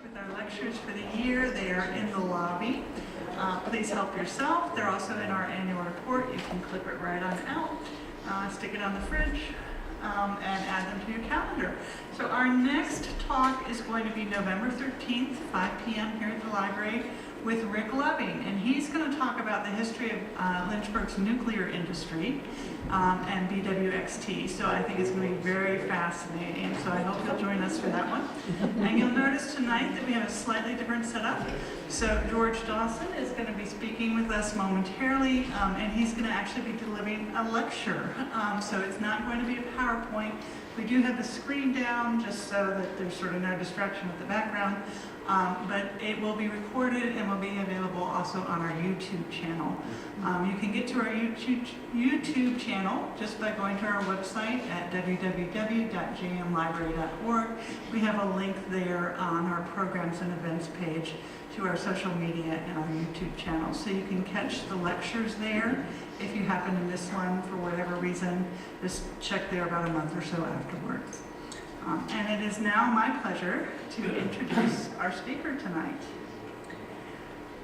With our lectures for the year, they are in the lobby. Please help yourself. They're also in our annual report. You can clip it right on out, stick it on the fridge, and add them to your calendar. So our next talk is going to be November 13th, 5 p.m. here at the library with Rick Loving, and he's going to talk about the history of Lynchburg's nuclear industry and BWXT. So I think it's going to be very fascinating. So I hope you'll join us for that one. And you'll notice tonight that we have a slightly different setup. So George Dawson is going to be speaking with us momentarily, and he's going to actually be delivering a lecture. So it's not going to be a PowerPoint. We do have the screen down just so that there's sort of no distraction with the background. But it will be recorded and will be available also on our YouTube channel. You can get to our YouTube channel just by going to our website at www.jmlibrary.org. We have a link there on our programs and events page to our social media and our YouTube channel. So you can catch the lectures there. If you happen to miss one for whatever reason, just check there about a month or so afterwards. And it is now my pleasure to introduce our speaker tonight.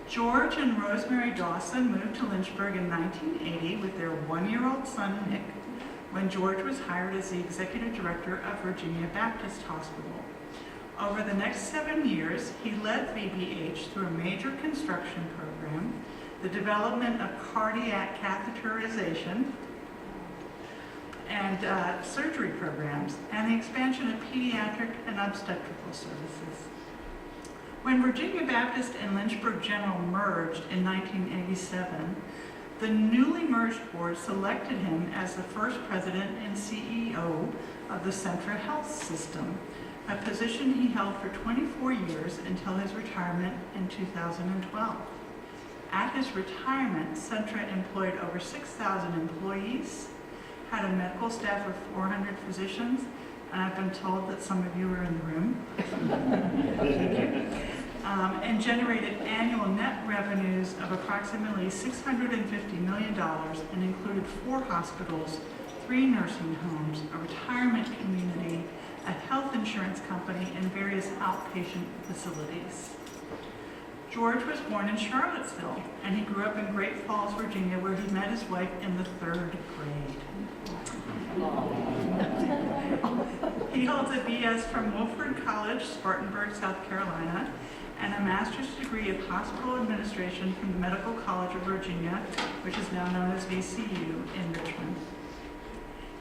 George and Rosemary Dawson moved to Lynchburg in 1980 with their one-year-old son, Nick, when George was hired as the executive director of Virginia Baptist Hospital. Over the next 7 years, he led VBH through a major construction program, the development of cardiac catheterization, and surgery programs, and the expansion of pediatric and obstetrical services. When Virginia Baptist and Lynchburg General merged in 1987, the newly merged board selected him as the first president and CEO of the Centra Health system, a position he held for 24 years until his retirement in 2012. At his retirement, Centra employed over 6,000 employees, had a medical staff of 400 physicians, and I've been told that some of you are in the room, and generated annual net revenues of approximately $650 million and included 4 hospitals, 3 nursing homes, a retirement community, a health insurance company, and various outpatient facilities. George was born in Charlottesville, and he grew up in Great Falls, Virginia, where he met his wife in the 3rd grade. He holds a BS from Wolford College, Spartanburg, South Carolina, and a master's degree of hospital administration from the Medical College of Virginia, which is now known as VCU, in Richmond.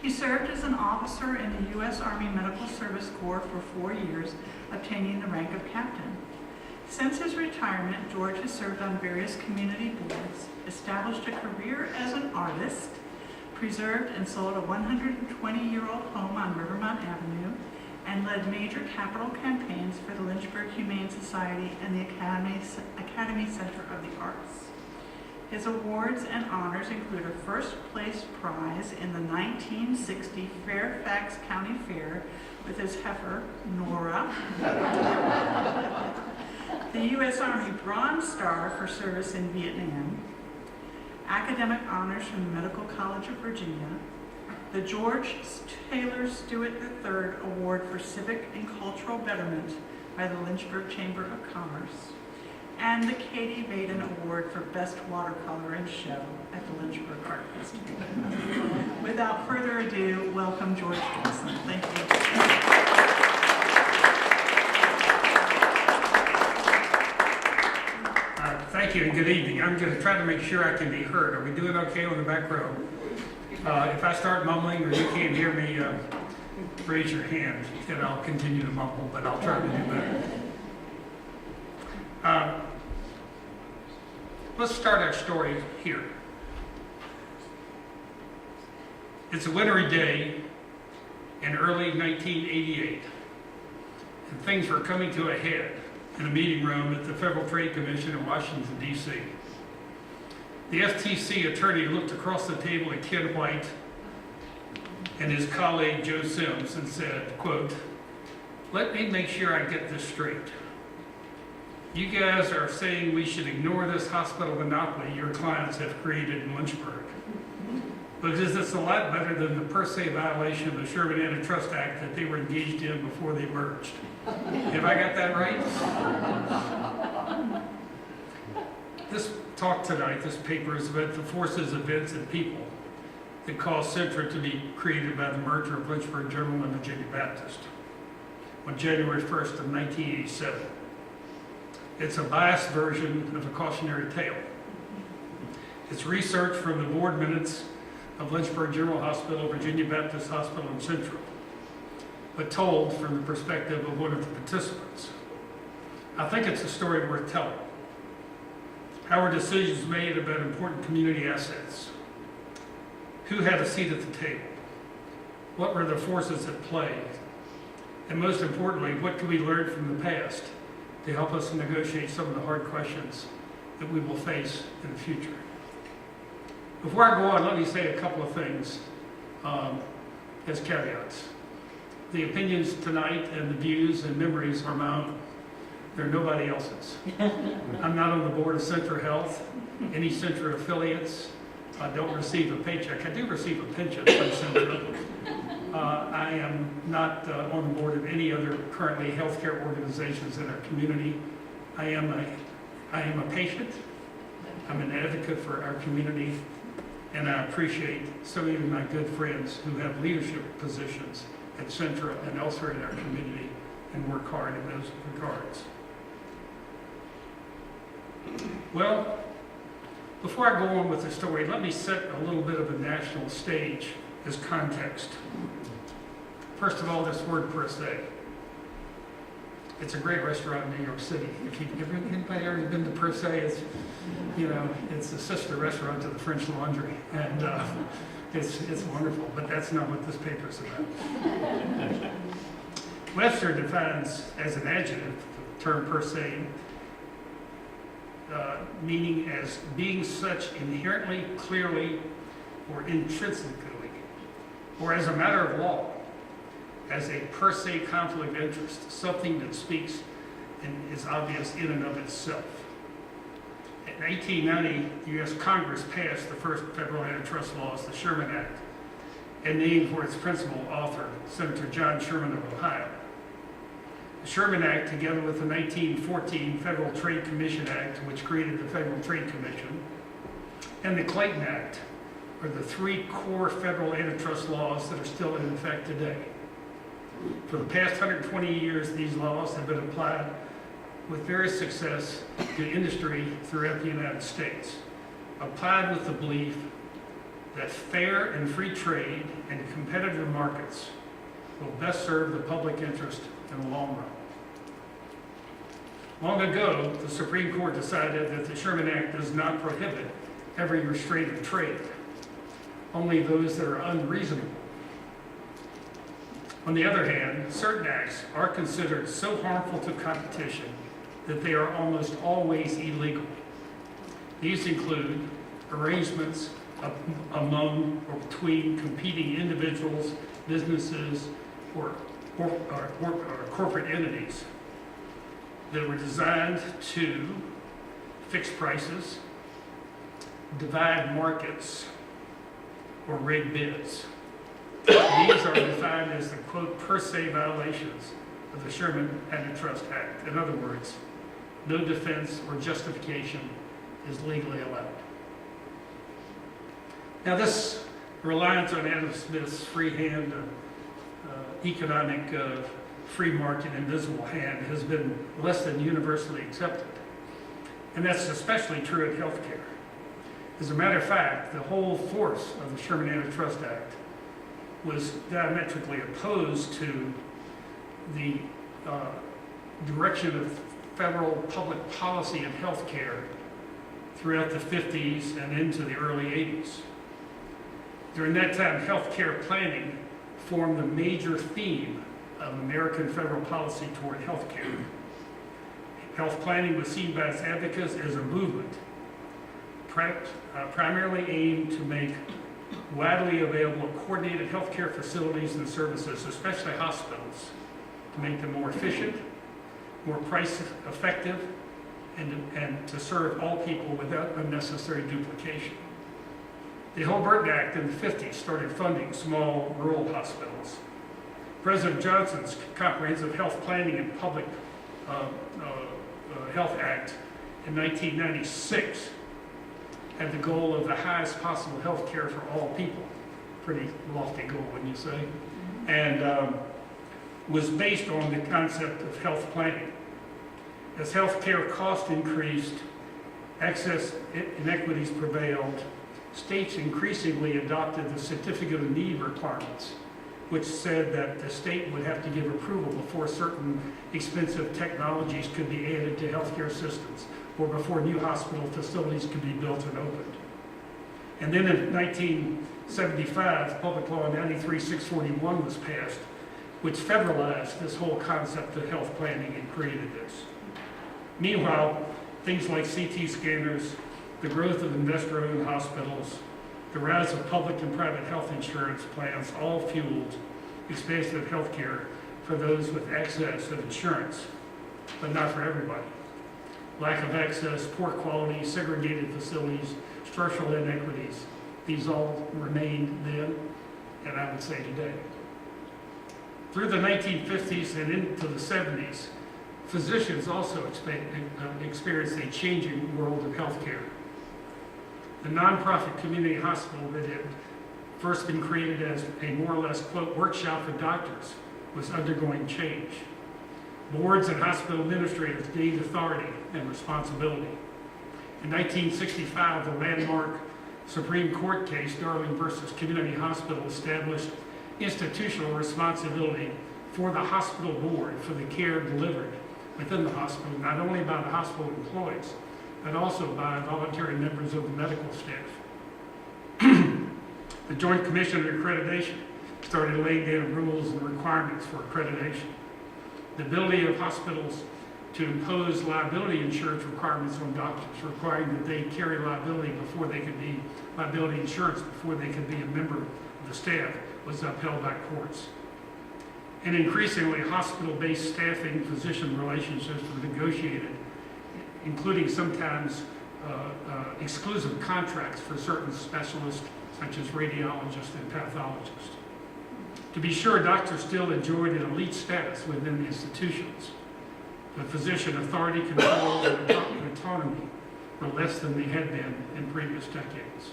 He served as an officer in the U.S. Army Medical Service Corps for 4 years, obtaining the rank of captain. Since his retirement, George has served on various community boards, established a career as an artist, preserved and sold a 120-year-old home on Rivermont Avenue, and led major capital campaigns for the Lynchburg Humane Society and the Academy Center of the Arts. His awards and honors include a first-place prize in the 1960 Fairfax County Fair with his heifer, Nora, the U.S. Army Bronze Star for service in Vietnam, academic honors from the Medical College of Virginia, the George Taylor Stewart III Award for Civic and Cultural Betterment by the Lynchburg Chamber of Commerce, and the Katie Baden Award for Best Watercolor and Show at the Lynchburg Art Festival. Without further ado, welcome George Dawson. Thank you. Thank you and good evening. I'm going to try to make sure I can be heard. Are we doing okay on the back row? If I start mumbling or you can't hear me, raise your hand and I'll continue to mumble, but I'll try to do better. Let's start our story here. It's a wintry day in early 1988, and things were coming to a head in a meeting room at the Federal Trade Commission in Washington, D.C. The FTC attorney looked across the table at Ken White and his colleague Joe Sims and said, quote, "Let me make sure I get this straight. You guys are saying we should ignore this hospital monopoly your clients have created in Lynchburg. Because it's a lot better than the per se violation of the Sherman Antitrust Act that they were engaged in before they merged. Have I got that right? This talk tonight, this paper is about the forces, events, and people that caused Centra to be created by the merger of Lynchburg General and Virginia Baptist on January 1st of 1987. It's a biased version of a cautionary tale. It's research from the board minutes of Lynchburg General Hospital, Virginia Baptist Hospital, and Central, but told from the perspective of one of the participants. I think it's a story worth telling. How were decisions made about important community assets? Who had a seat at the table? What were the forces at play? And most importantly, what can we learn from the past to help us negotiate some of the hard questions that we will face in the future? Before I go on, let me say a couple of things as caveats. The opinions tonight and the views and memories are my own. They're nobody else's. I'm not on the board of Centra Health, any Centra affiliates. I don't receive a paycheck. I do receive a pension from Centra. I am not on the board of any other currently healthcare organizations in our community. I am a patient. I'm an advocate for our community, and I appreciate so many of my good friends who have leadership positions at Centra and elsewhere in our community and work hard in those regards. Well, before I go on with the story, let me set a little bit of a national stage as context. First of all, this word per se. It's a great restaurant in New York City. If anybody ever been to Per Se, it's a sister restaurant to the French Laundry, and it's wonderful. But that's not what this paper is about. Webster defines as an adjective the term per se, meaning as being such inherently, clearly, or intrinsically, or as a matter of law, as a per se conflict of interest, something that speaks and is obvious in and of itself. In 1890, the U.S. Congress passed the first federal antitrust laws, the Sherman Act, and named for its principal author, Senator John Sherman of Ohio. The Sherman Act, together with the 1914 Federal Trade Commission Act, which created the Federal Trade Commission, and the Clayton Act, are the three core federal antitrust laws that are still in effect today. For the past 120 years, these laws have been applied with various success to industry throughout the United States, applied with the belief that fair and free trade and competitive markets will best serve the public interest in the long run. Long ago, the Supreme Court decided that the Sherman Act does not prohibit every restraint of trade, only those that are unreasonable. On the other hand, certain acts are considered so harmful to competition that they are almost always illegal. These include arrangements among or between competing individuals, businesses, or corporate entities that were designed to fix prices, divide markets, or rig bids. These are defined as the, quote, per se violations of the Sherman Antitrust Act. In other words, no defense or justification is legally allowed. Now, this reliance on Adam Smith's free hand, economic free market invisible hand has been less than universally accepted. And that's especially true in healthcare. As a matter of fact, the whole force of the Sherman Antitrust Act was diametrically opposed to the direction of federal public policy in healthcare throughout the 50s and into the early 80s. During that time, healthcare planning formed the major theme of American federal policy toward healthcare. Health planning was seen by its advocates as a movement primarily aimed to make widely available coordinated healthcare facilities and services, especially hospitals, to make them more efficient, more price effective, and to serve all people without unnecessary duplication. The Holbert Act in the 50s started funding small rural hospitals. President Johnson's Comprehensive Health Planning and Public Health Act in 1996 had the goal of the highest possible health care for all people. Pretty lofty goal, wouldn't you say? And was based on the concept of health planning. As health care costs increased, access inequities prevailed, states increasingly adopted the certificate of need requirements, which said that the state would have to give approval before certain expensive technologies could be added to healthcare systems, or before new hospital facilities could be built and opened. And then in 1975, Public Law 93-641 was passed, which federalized this whole concept of health planning and created this. Meanwhile, things like CT scanners, the growth of investor-owned hospitals, the rise of public and private health insurance plans all fueled expansive health care for those with access of insurance, but not for everybody. Lack of access, poor quality, segregated facilities, structural inequities, these all remained then, and I would say today. Through the 1950s and into the 70s, physicians also experienced a changing world of healthcare. The nonprofit community hospital that had first been created as a more or less, quote, workshop for doctors was undergoing change. Boards and hospital administrators gained authority and responsibility. In 1965, the landmark Supreme Court case, Darling versus Community Hospital, established institutional responsibility for the hospital board for the care delivered within the hospital, not only by the hospital employees, but also by voluntary members of the medical staff. The Joint Commission on Accreditation started laying down rules and requirements for accreditation. The ability of hospitals to impose liability insurance requirements on doctors, requiring that they carry liability insurance before they could be a member of the staff, was upheld by courts. And increasingly, hospital-based staffing physician relationships were negotiated, including sometimes exclusive contracts for certain specialists, such as radiologists and pathologists. To be sure, doctors still enjoyed an elite status within the institutions, but physician authority, control, and autonomy were less than they had been in previous decades.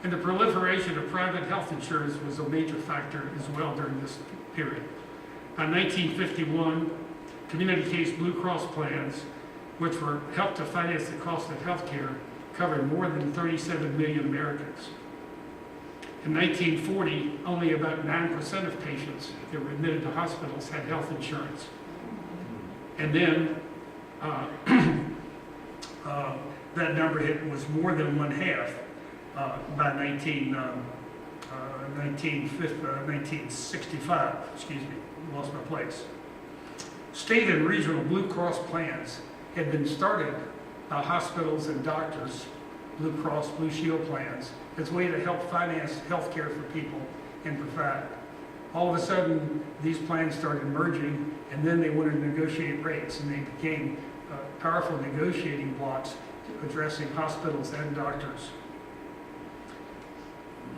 And the proliferation of private health insurance was a major factor as well during this period. By 1951, community-based Blue Cross plans, which were helped to finance the cost of health care, covered more than 37 million Americans. In 1940, only about 9% of patients that were admitted to hospitals had health insurance. And then that number was more than one half by 1965, lost my place. State and regional Blue Cross plans had been started by hospitals and doctors, Blue Cross, Blue Shield plans, as a way to help finance health care for people and provide. All of a sudden, these plans started merging, and then they wanted to negotiate rates, and they became powerful negotiating blocks addressing hospitals and doctors.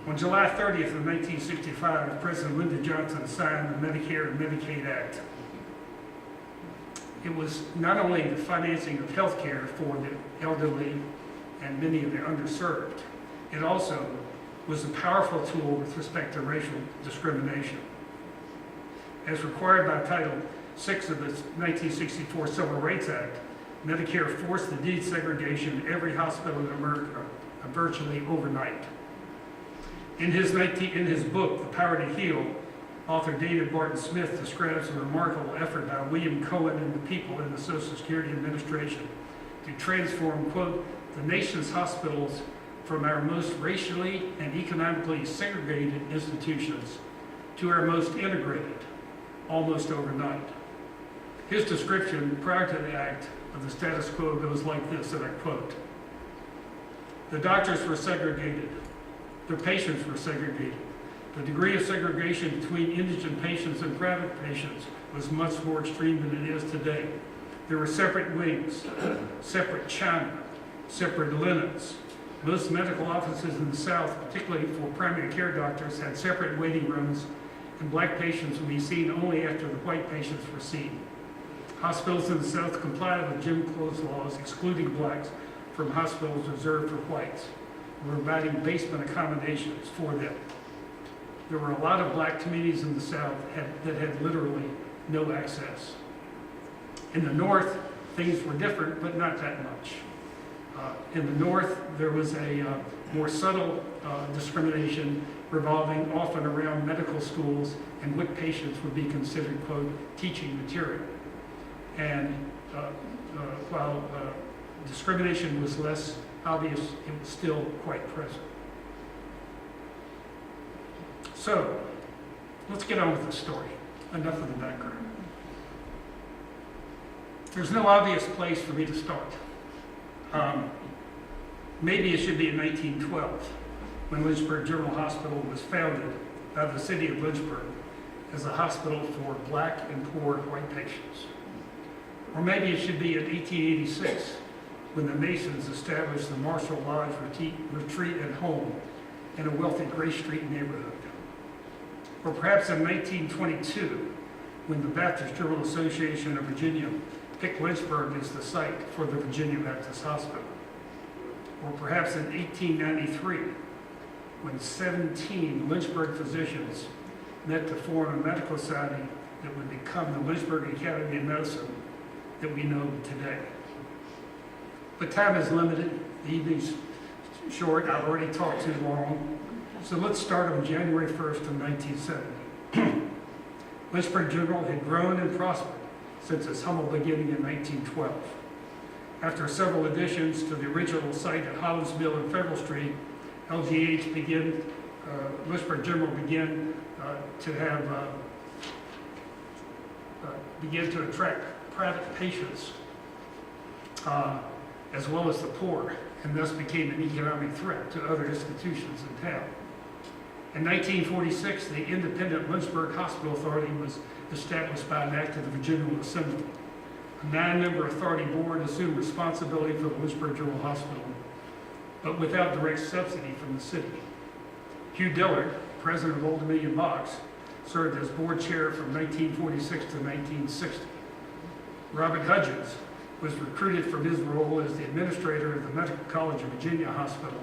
On July 30th of 1965, President Lyndon Johnson signed the Medicare and Medicaid Act. It was not only the financing of health care for the elderly and many of the underserved, it also was a powerful tool with respect to racial discrimination. As required by Title VI of the 1964 Civil Rights Act, Medicare forced the desegregation of every hospital in America virtually overnight. In his book, The Power to Heal, author David Barton Smith describes a remarkable effort by William Cohen and the people in the Social Security Administration to transform, quote, the nation's hospitals from our most racially and economically segregated institutions to our most integrated, almost overnight. His description prior to the act of the status quo goes like this, and I quote, the doctors were segregated, their patients were segregated. The degree of segregation between indigent patients and private patients was much more extreme than it is today. There were separate wings, separate china, separate linens. Most medical offices in the South, particularly for primary care doctors, had separate waiting rooms and black patients would be seen only after the white patients were seen. Hospitals in the South complied with Jim Crow's laws excluding blacks from hospitals reserved for whites, providing basement accommodations for them. There were a lot of black communities in the South that had literally no access. In the North, things were different, but not that much. In the North, there was a more subtle discrimination revolving often around medical schools and what patients would be considered, quote, teaching material. And while discrimination was less obvious, it was still quite present. So, let's get on with the story. Enough of the background. There's no obvious place for me to start. Maybe it should be in 1912, when Lynchburg General Hospital was founded by the city of Lynchburg as a hospital for black and poor white patients. Or maybe it should be in 1886, when the Masons established the Marshall Lodge Retreat and Home in a wealthy Gray Street neighborhood. Or perhaps in 1922, when the Baptist General Association of Virginia picked Lynchburg as the site for the Virginia Baptist Hospital. Or perhaps in 1893, when 17 Lynchburg physicians met to form a medical society that would become the Lynchburg Academy of Medicine that we know today. But time is limited, the evening's short, I've already talked too long, so let's start on January 1st of 1970. Lynchburg General had grown and prospered since its humble beginning in 1912. After several additions to the original site at Hollis Mill and Federal Street, Lynchburg General began to attract private patients as well as the poor, and thus became an economic threat to other institutions in town. In 1946, the independent Lynchburg Hospital Authority was established by an act of the General Assembly. A 9-member authority board assumed responsibility for the Lynchburg General Hospital, but without direct subsidy from the city. Hugh Dillard, president of Old Dominion Box, served as board chair from 1946 to 1960. Robert Hudgens was recruited from his role as the administrator of the Medical College of Virginia Hospital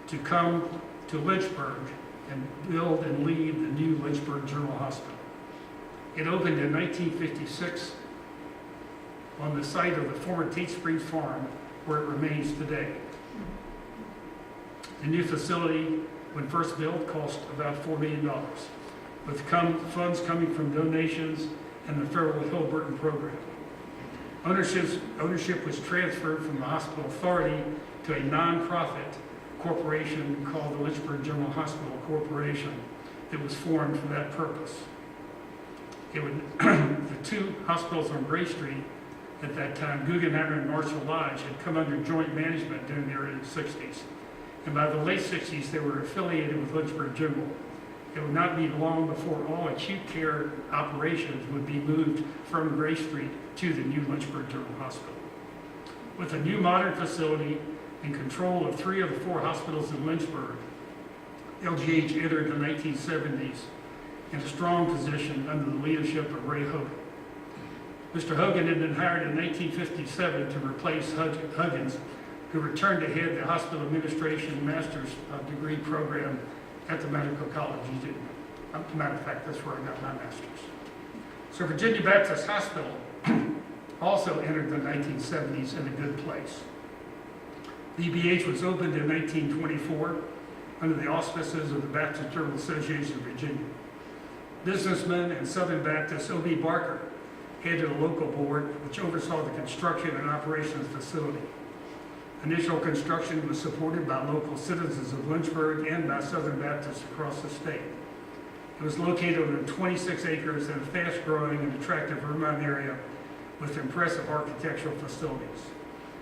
to come to Lynchburg and build and lead the new Lynchburg General Hospital. It opened in 1956 on the site of the former Tate Springs Farm, where it remains today. The new facility, when first built, cost about $4 million, with funds coming from donations and the federal Hill-Burton program. Ownership was transferred from the hospital authority to a nonprofit corporation called the Lynchburg General Hospital Corporation that was formed for that purpose. The two hospitals on Gray Street at that time, Guggenheimer and Marshall Lodge, had come under joint management during the early 60s. And by the late 60s, they were affiliated with Lynchburg General. It would not be long before all acute care operations would be moved from Gray Street to the new Lynchburg General Hospital. With a new modern facility and control of 3 of the 4 hospitals in Lynchburg, LGH entered the 1970s in a strong position under the leadership of Ray Hogan. Mr. Hogan had been hired in 1957 to replace Huggins, who returned to head the hospital administration master's degree program at the medical college. He did. As a matter of fact, that's where I got my master's. So Virginia Baptist Hospital also entered the 1970s in a good place. The VBH was opened in 1924 under the auspices of the Baptist General Association of Virginia. Businessman and Southern Baptist O.B. Barker headed a local board which oversaw the construction and operation of the facility. Initial construction was supported by local citizens of Lynchburg and by Southern Baptists across the state. It was located on 26 acres in a fast-growing and attractive urban area with impressive architectural facilities.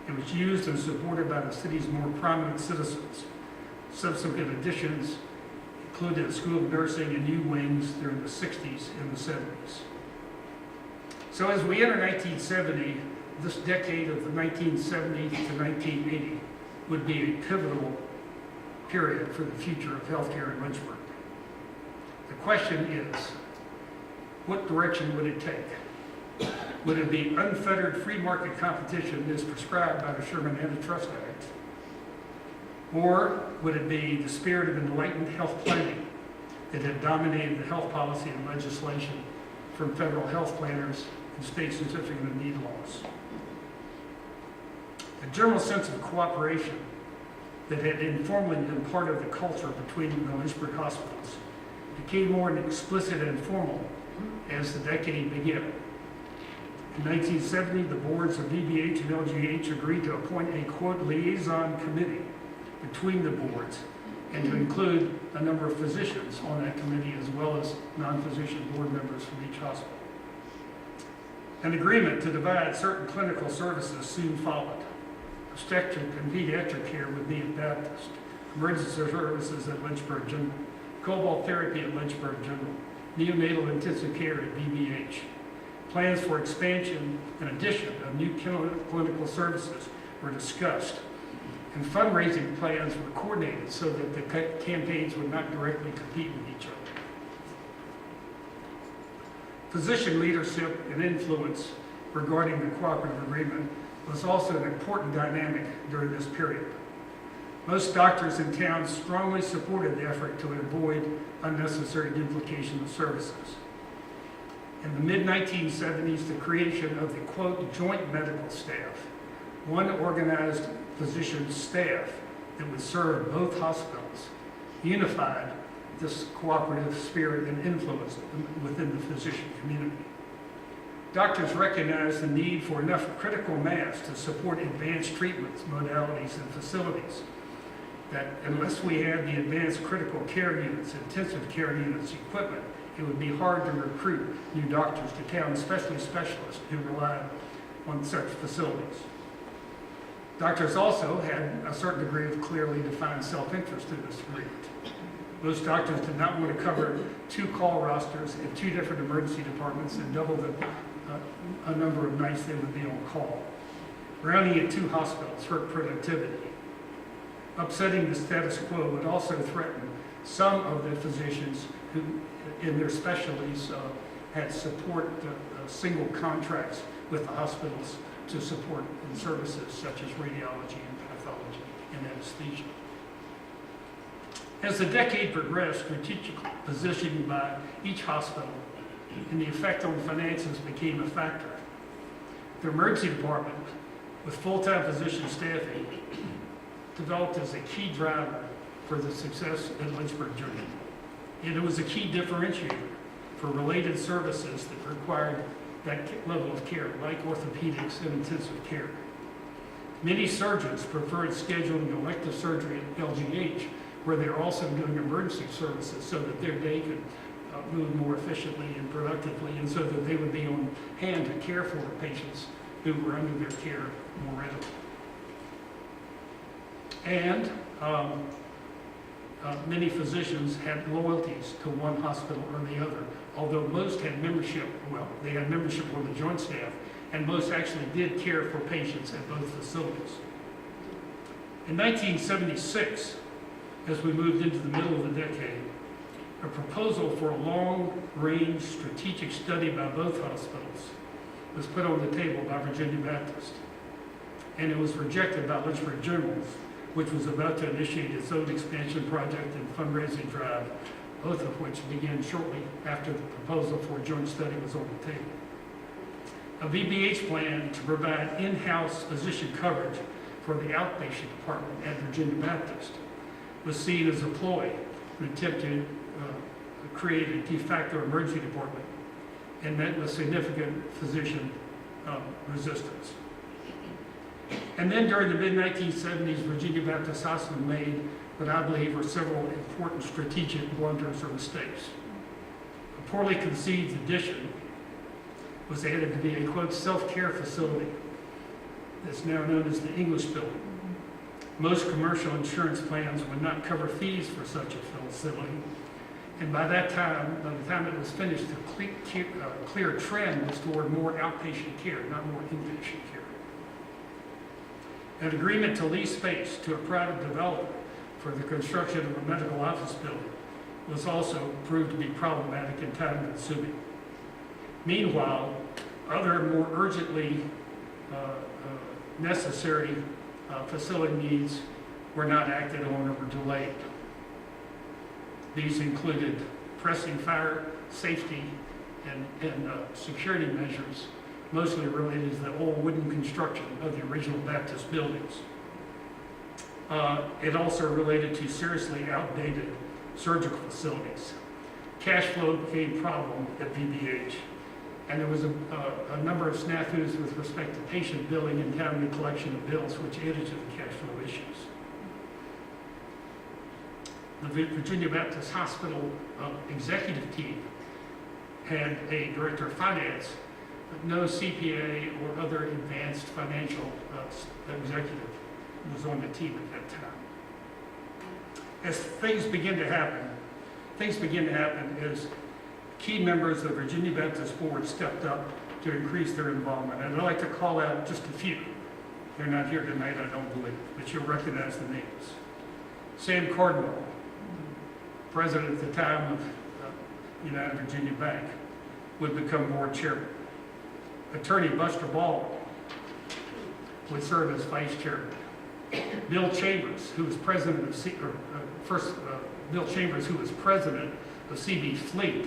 It was used and supported by the city's more prominent citizens. Subsequent additions included a school of nursing and new wings during the 60s and the 70s. So as we enter 1970, this decade of the 1970s to 1980 would be a pivotal period for the future of healthcare in Lynchburg. The question is, what direction would it take? Would it be unfettered free market competition as prescribed by the Sherman Antitrust Act? Or would it be the spirit of enlightened health planning that had dominated the health policy and legislation from federal health planners and state certificate of need laws? A general sense of cooperation that had informally been part of the culture between the Lynchburg hospitals became more explicit and formal as the decade began. In 1970, the boards of VBH and LGH agreed to appoint a, quote, liaison committee between the boards and to include a number of physicians on that committee as well as non-physician board members from each hospital. An agreement to divide certain clinical services soon followed. Obstetric and pediatric care would be at Baptist, emergency services at Lynchburg General, cobalt therapy at Lynchburg General, neonatal intensive care at VBH. Plans for expansion and addition of new clinical services were discussed, and fundraising plans were coordinated so that the campaigns would not directly compete with each other. Physician leadership and influence regarding the cooperative agreement was also an important dynamic during this period. Most doctors in town strongly supported the effort to avoid unnecessary duplication of services. In the mid-1970s, the creation of the, quote, joint medical staff, one organized physician staff that would serve both hospitals, unified this cooperative spirit and influence within the physician community. Doctors recognized the need for enough critical mass to support advanced treatments, modalities, and facilities, that unless we had the advanced critical care units, intensive care units, equipment, it would be hard to recruit new doctors to town, especially specialists who relied on such facilities. Doctors also had a certain degree of clearly defined self-interest in this agreement. Most doctors did not want to cover two call rosters in two different emergency departments and double a number of nights they would be on call. Rounding at two hospitals hurt productivity. Upsetting the status quo would also threaten some of the physicians who, in their specialties, had support single contracts with the hospitals to support in services such as radiology and pathology and anesthesia. As the decade progressed, strategic positioning by each hospital and the effect on finances became a factor. The emergency department, with full-time physician staffing, developed as a key driver for the success at Lynchburg General. And it was a key differentiator for related services that required that level of care, like orthopedics and intensive care. Many surgeons preferred scheduling elective surgery at LGH, where they're also doing emergency services so that their day could move more efficiently and productively, and so that they would be on hand to care for patients who were under their care more readily. And many physicians had loyalties to one hospital or the other, although most had membership, well, they had membership on the joint staff, and most actually did care for patients at both facilities. In 1976, as we moved into the middle of the decade, a proposal for a long-range strategic study by both hospitals was put on the table by Virginia Baptist, and it was rejected by Lynchburg General, which was about to initiate its own expansion project and fundraising drive, both of which began shortly after the proposal for a joint study was on the table. A VBH plan to provide in-house physician coverage for the outpatient department at Virginia Baptist was seen as a ploy, an attempt to create a de facto emergency department, and met with significant physician resistance. And then during the mid-1970s, Virginia Baptist Hospital made what I believe were several important strategic blunders or mistakes. A poorly conceived addition was added to be a, quote, self-care facility that's now known as the English Building. Most commercial insurance plans would not cover fees for such a facility, and by the time it was finished, the clear trend was toward more outpatient care, not more inpatient care. An agreement to lease space to a private developer for the construction of a medical office building was also proved to be problematic and time-consuming. Meanwhile, other more urgently necessary facility needs were not acted on or were delayed. These included pressing fire, safety, and security measures, mostly related to the old wooden construction of the original Baptist buildings. It also related to seriously outdated surgical facilities. Cash flow became a problem at VBH, and there was a number of snafus with respect to patient billing and timely collection of bills, which added to the cash flow issues. The Virginia Baptist Hospital executive team had a director of finance, but no CPA or other advanced financial executive was on the team at that time. As things begin to happen as key members of the Virginia Baptist Board stepped up to increase their involvement. And I'd like to call out just a few. They're not here tonight, I don't believe, but you'll recognize the names. Sam Cardwell, president at the time of United Virginia Bank, would become board chairman. Attorney Buster Baldwin would serve as vice chairman. Bill Chambers, who was president of Bill Chambers, who was president of CB Fleet,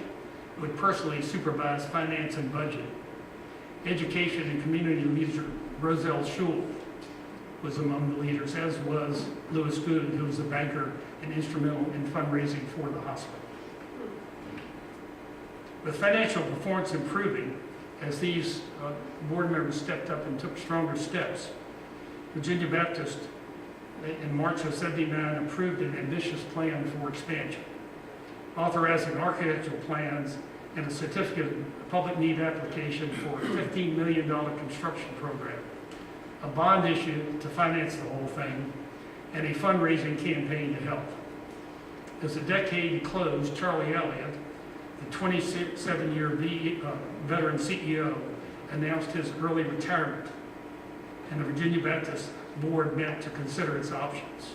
would personally supervise finance and budget. Education and community leader Roselle Schul was among the leaders, as was Louis Good, who was a banker and instrumental in fundraising for the hospital. With financial performance improving, as these board members stepped up and took stronger steps, Virginia Baptist in March of '79 approved an ambitious plan for expansion, authorizing architectural plans and a certificate of public need application for a $15 million construction program, a bond issue to finance the whole thing, and a fundraising campaign to help. As the decade closed, Charlie Elliott, the 27-year veteran CEO, announced his early retirement, and the Virginia Baptist Board met to consider its options.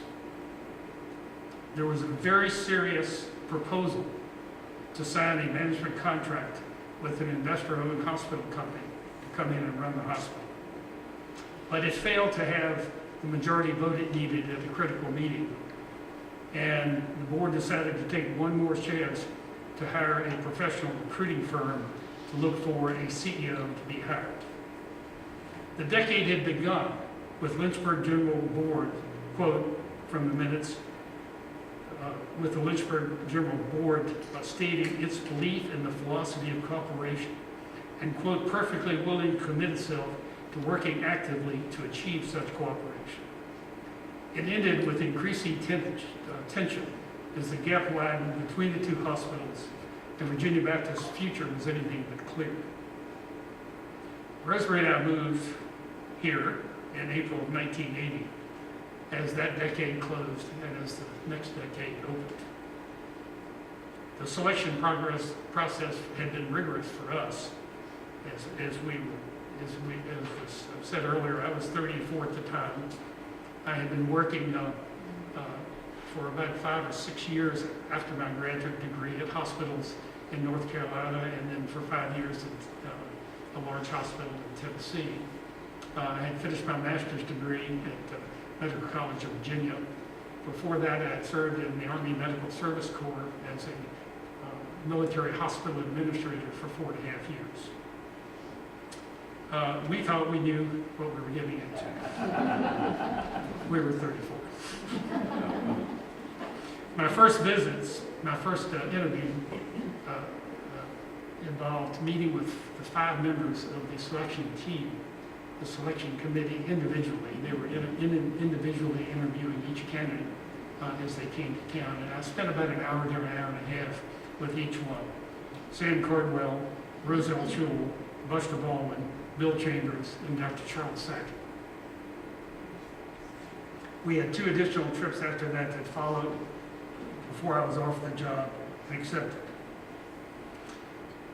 There was a very serious proposal to sign a management contract with an investor-owned hospital company to come in and run the hospital. But it failed to have the majority vote it needed at the critical meeting. And the board decided to take one more chance to hire a professional recruiting firm to look for a CEO to be hired. The decade had begun with Lynchburg General Board, quote from the minutes, with the Lynchburg General Board stating its belief in the philosophy of cooperation and, quote, perfectly willing to commit itself to working actively to achieve such cooperation. It ended with increasing tension as the gap widened between the two hospitals, and Virginia Baptist's future was anything but clear. Rosemary and I moved here in April of 1980 as that decade closed and as the next decade opened. The selection process had been rigorous for us as was said earlier. I was 34 at the time. I had been working for about 5 or 6 years after my graduate degree at hospitals in North Carolina, and then for 5 years at a large hospital in Tennessee. I had finished my master's degree at Medical College of Virginia. Before that, I had served in the Army Medical Service Corps as a military hospital administrator for 4.5 years. We thought we knew what we were getting into. We were 34. My first interview involved meeting with the 5 members of the selection team, the selection committee individually. They were individually interviewing each candidate as they came to town, and I spent about an hour to an hour and a half with each one. Sam Cardwell, Roselle Schul, Buster Baldwin, Bill Chambers, and Dr. Charles Sackett. We had 2 additional trips after that followed before I was off the job and accepted.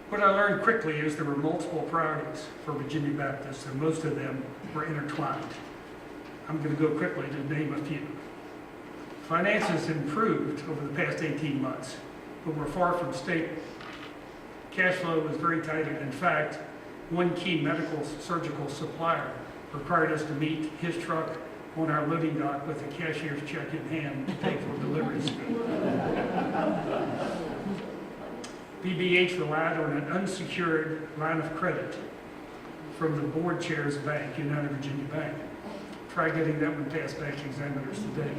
What I learned quickly is there were multiple priorities for Virginia Baptist, and most of them were intertwined. I'm going to go quickly to name a few. Finances improved over the past 18 months, but were far from stable. Cash flow was very tight, and in fact, one key medical surgical supplier required us to meet his truck on our loading dock with a cashier's check in hand to pay for deliveries. BBH relied on an unsecured line of credit from the board chair's bank, United Virginia Bank. Try getting that one past bank examiners today.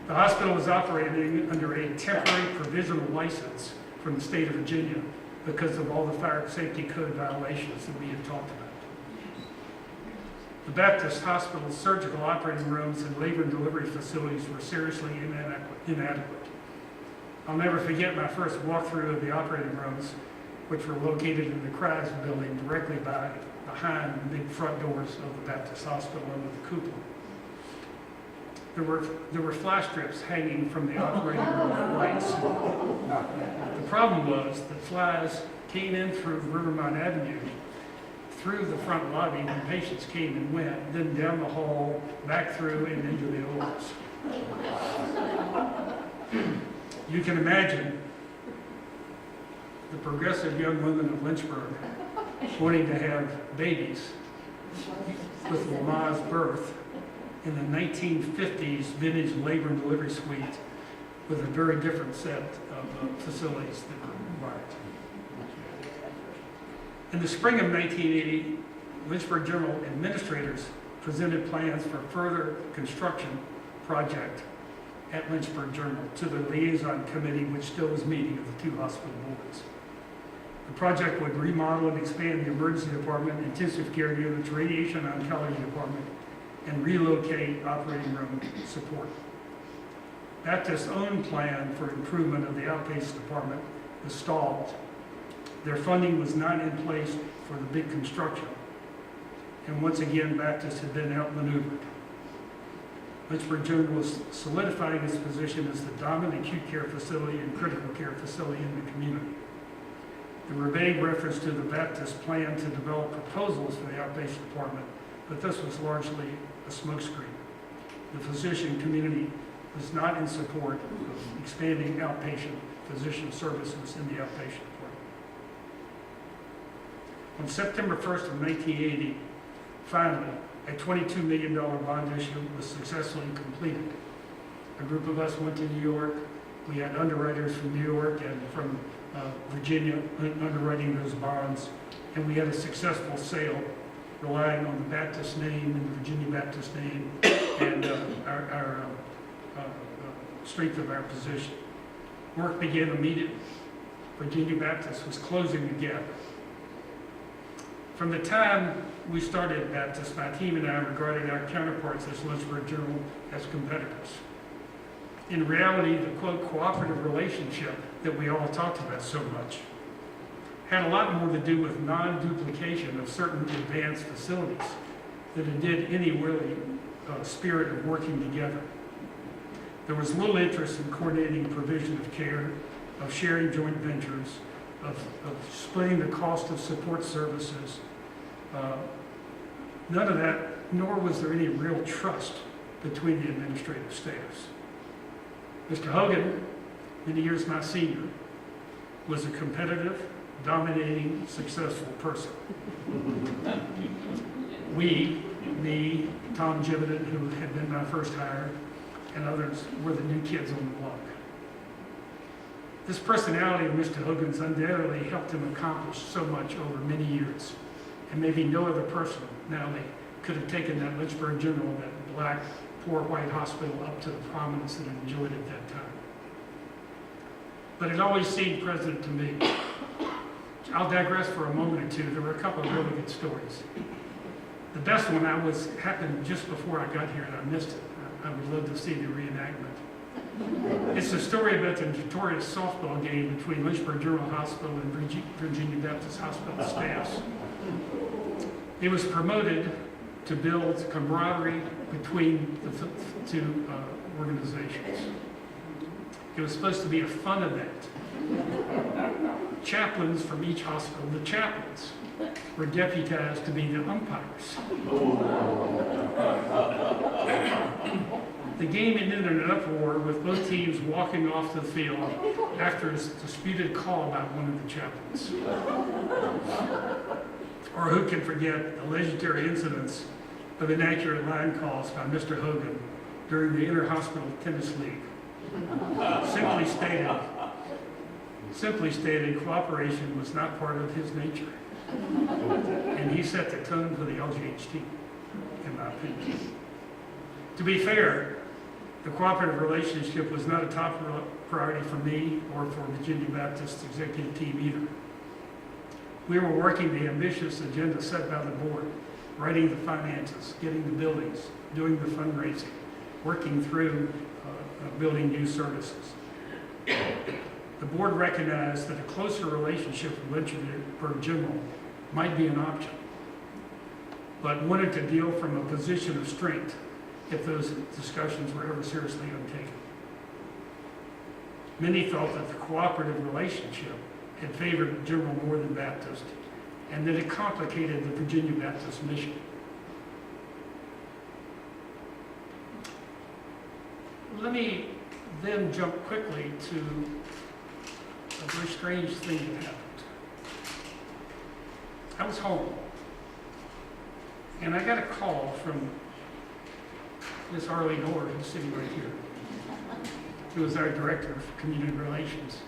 The hospital was operating under a temporary provisional license from the state of Virginia because of all the fire safety code violations that we had talked about. The Baptist Hospital's surgical operating rooms and labor and delivery facilities were seriously inadequate. I'll never forget my first walkthrough of the operating rooms, which were located in the Krebs building directly behind the big front doors of the Baptist Hospital under the cupola. There were fly strips hanging from the operating room lights. The problem was that flies came in through Rivermont Avenue, through the front lobby when patients came and went, then down the hall, back through and into the ORs. You can imagine the progressive young women of Lynchburg wanting to have babies with Lama's birth in the 1950s vintage labor and delivery suite with a very different set of facilities that were required. In the spring of 1980, Lynchburg General administrators presented plans for further construction project at Lynchburg General to the liaison committee, which still was meeting of the two hospital boards. The project would remodel and expand the emergency department, intensive care units, radiation oncology department, and relocate operating room support. Baptist's own plan for improvement of the outpatient department was stalled. Their funding was not in place for the big construction. And once again, Baptist had been outmaneuvered. Lynchburg General was solidifying its position as the dominant acute care facility and critical care facility in the community. There were vague reference to the Baptist plan to develop proposals for the outpatient department, but this was largely a smokescreen. The physician community was not in support of expanding outpatient physician services in the outpatient department. On September 1st of 1980, finally, a $22 million bond issue was successfully completed. A group of us went to New York. We had underwriters from New York and from Virginia underwriting those bonds, and we had a successful sale relying on the Baptist name and the Virginia Baptist name and our strength of our position. Work began immediately. Virginia Baptist was closing the gap. From the time we started Baptist, my team and I regarded our counterparts as Lynchburg General as competitors. In reality, the quote cooperative relationship that we all talked about so much had a lot more to do with non-duplication of certain advanced facilities than it did any really spirit of working together. There was little interest in coordinating provision of care, of sharing joint ventures, of splitting the cost of support services. None of that, nor was there any real trust between the administrative staffs. Mr. Hogan, many years my senior, was a competitive, dominating, successful person. We, me, Tom Jividan, who had been my first hire, and others were the new kids on the block. This personality of Mr. Hogan's undoubtedly helped him accomplish so much over many years, and maybe no other person now they could have taken that Lynchburg General, that black, poor white hospital up to the prominence that it enjoyed at that time. But it always seemed present to me. I'll digress for a moment or two. There were a couple of really good stories. The best one happened just before I got here, and I missed it. I would love to see the reenactment. It's a story about the notorious softball game between Lynchburg General Hospital and Virginia Baptist Hospital staffs. It was promoted to build camaraderie between the two organizations. It was supposed to be a fun event. Chaplains from each hospital, the chaplains, were deputized to be the umpires. The game ended in an uproar with both teams walking off the field after a disputed call about one of the chaplains. Or who can forget the legendary incidents of inaccurate line calls by Mr. Hogan during the Inter-Hospital Tennis League. Simply stated, cooperation was not part of his nature. And he set the tone for the LGH team, in my opinion. To be fair, the cooperative relationship was not a top priority for me or for Virginia Baptist executive team either. We were working the ambitious agenda set by the board, writing the finances, getting the buildings, doing the fundraising, working through building new services. The board recognized that a closer relationship with Lynchburg General might be an option, but wanted to deal from a position of strength if those discussions were ever seriously undertaken. Many felt that the cooperative relationship had favored General more than Baptist, and that it complicated the Virginia Baptist mission. Let me then jump quickly to a very strange thing that happened. I was home, and I got a call from Miss Arlene Orr, who's sitting right here, who was our director of community relations.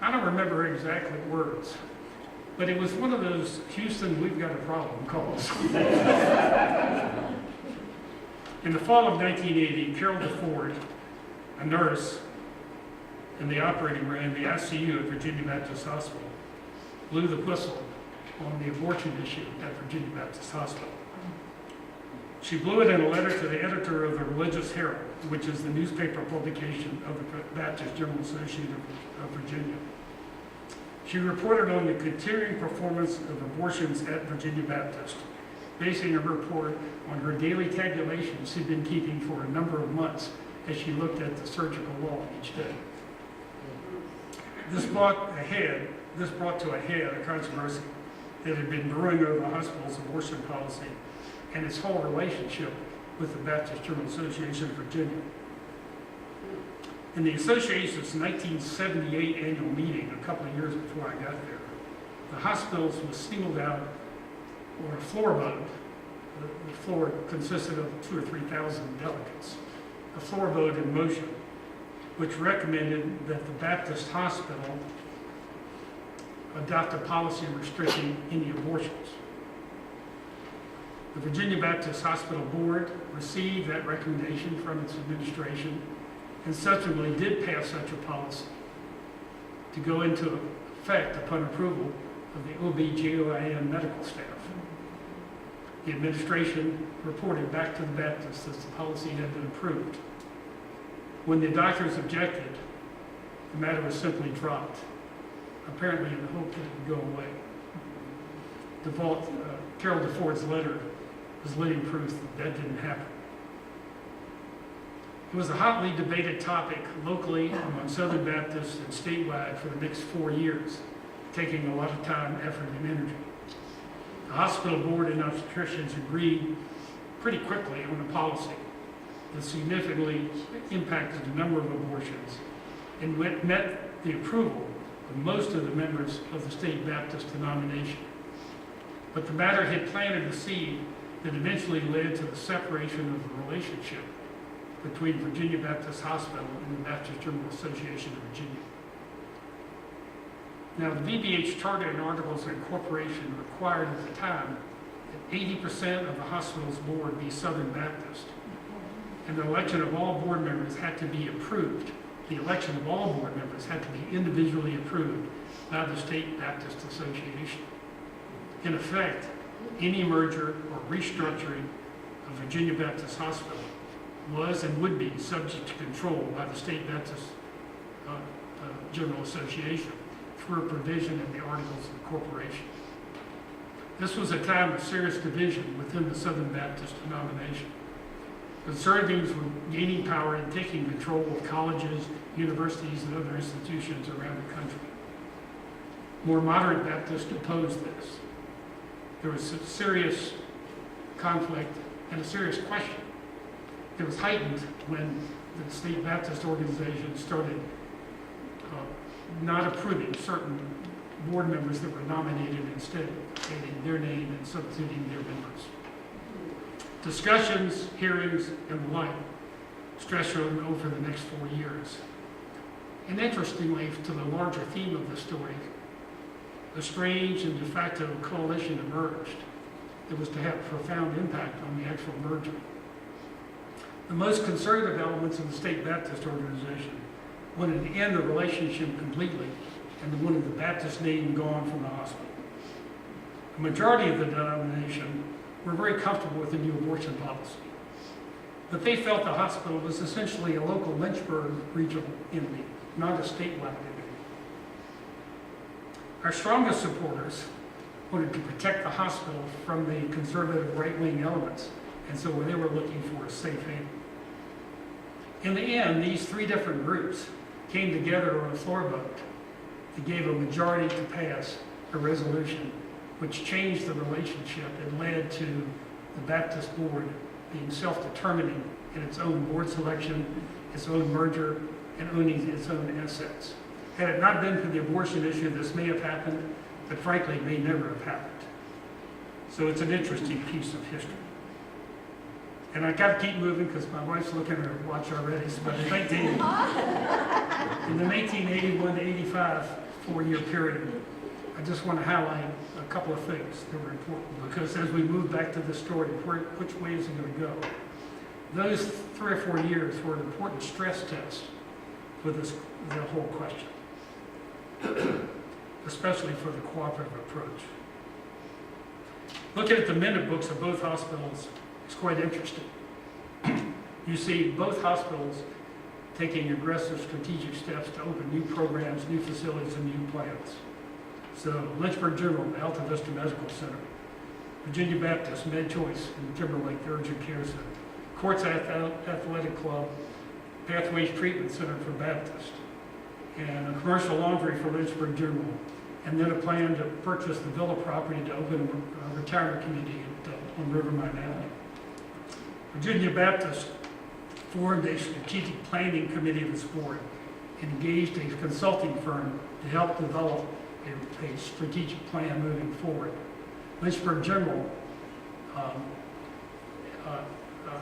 I don't remember her exact words, but it was one of those Houston, we've got a problem calls. In the fall of 1980, Carol DeFord, a nurse in the operating room, the ICU at Virginia Baptist Hospital, blew the whistle on the abortion issue at Virginia Baptist Hospital. She blew it in a letter to the editor of the Religious Herald, which is the newspaper publication of the Baptist General Association of Virginia. She reported on the continuing performance of abortions at Virginia Baptist, basing her report on her daily tabulations she'd been keeping for a number of months as she looked at the surgical wall each day. This brought to a head a controversy that had been brewing over the hospital's abortion policy and its whole relationship with the Baptist General Association of Virginia. In the association's 1978 annual meeting, a couple of years before I got there, the hospital was singled out for a floor vote. The floor consisted of 2,000 or 3,000 delegates. A floor vote in motion, which recommended that the Baptist hospital adopt a policy restricting any abortions. The Virginia Baptist Hospital Board received that recommendation from its administration and subsequently did pass such a policy to go into effect upon approval of the OB/GYN medical staff. The administration reported back to the Baptists that the policy had been approved. When the doctors objected, the matter was simply dropped, apparently in the hope that it would go away. Carol DeFord's letter was living proof that didn't happen. It was a hotly debated topic locally among Southern Baptists and statewide for the next 4 years, taking a lot of time, effort, and energy. The hospital board and obstetricians agreed pretty quickly on a policy that significantly impacted the number of abortions and met the approval of most of the members of the state Baptist denomination. But the matter had planted a seed that eventually led to the separation of the relationship between Virginia Baptist Hospital and the Baptist General Association of Virginia. Now, the VBH charter and articles of incorporation required at the time that 80% of the hospital's board be Southern Baptist, and the election of all board members had to be approved. The election of all board members had to be individually approved by the State Baptist Association. In effect, any merger or restructuring of Virginia Baptist Hospital was and would be subject to control by the State Baptist General Association through a provision in the Articles of Incorporation. This was a time of serious division within the Southern Baptist denomination. Conservatives were gaining power and taking control of colleges, universities, and other institutions around the country. More moderate Baptists opposed this. There was a serious conflict and a serious question it was heightened when the State Baptist organization started not approving certain board members that were nominated instead, adding their name and substituting their members. Discussions, hearings, and the like stretched over the next 4 years. And interestingly, to the larger theme of the story, a strange and de facto coalition emerged that was to have a profound impact on the actual merger. The most conservative elements of the State Baptist organization wanted to end the relationship completely and wanted the Baptist name gone from the hospital. The majority of the denomination were very comfortable with the new abortion policy, but they felt the hospital was essentially a local Lynchburg regional entity, not a statewide entity. Our strongest supporters wanted to protect the hospital from the conservative right-wing elements, and so they were looking for a safe haven. In the end, these three different groups came together on a floor vote that gave a majority to pass a resolution which changed the relationship and led to the Baptist board being self-determining in its own board selection, its own merger, and owning its own assets. Had it not been for the abortion issue, this may have happened, but frankly, it may never have happened. So it's an interesting piece of history. And I got to keep moving because my wife's looking at her watch already. So in the 1981 to 85 4-year period, I just want to highlight a couple of things that were important, because as we move back to the story, which way is it going to go? Those 3 or 4 years were an important stress test for the whole question, especially for the cooperative approach. Looking at the minute books of both hospitals is quite interesting. You see both hospitals taking aggressive strategic steps to open new programs, new facilities, and new plans. So Lynchburg General, the Alta Vista Medical Center, Virginia Baptist, Med Choice, and Timberlake, the Urgent Care Center, Courts Athletic Club, Pathways Treatment Center for Baptist, and a commercial laundry for Lynchburg General, and then a plan to purchase the villa property to open a retirement community on Rivermine Alley. Virginia Baptist formed a strategic planning committee of its board and engaged a consulting firm to help develop a strategic plan moving forward. Lynchburg General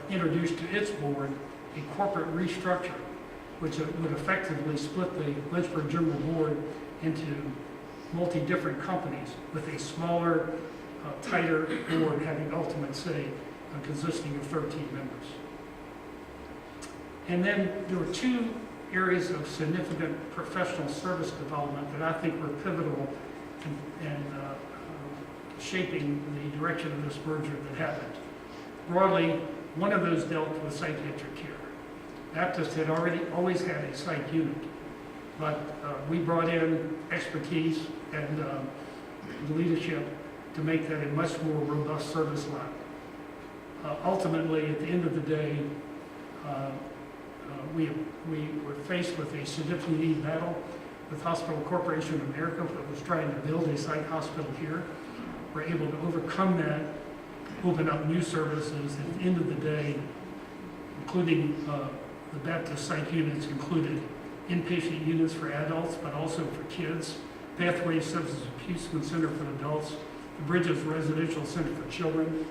introduced to its board a corporate restructure, which would effectively split the Lynchburg General board into multi-different companies with a smaller, tighter board having ultimate say, consisting of 13 members. And then there were 2 areas of significant professional service development that I think were pivotal in shaping the direction of this merger that happened. Broadly, one of those dealt with psychiatric care. Baptist had always had a psych unit, but we brought in expertise and leadership to make that a much more robust service line. Ultimately, at the end of the day, we were faced with a significant need battle with Hospital Corporation of America that was trying to build a psych hospital here. We're able to overcome that, open up new services. At the end of the day, including the Baptist psych units included inpatient units for adults, but also for kids, Pathways Substance Abuse Center for adults, the Bridges Residential Center for children,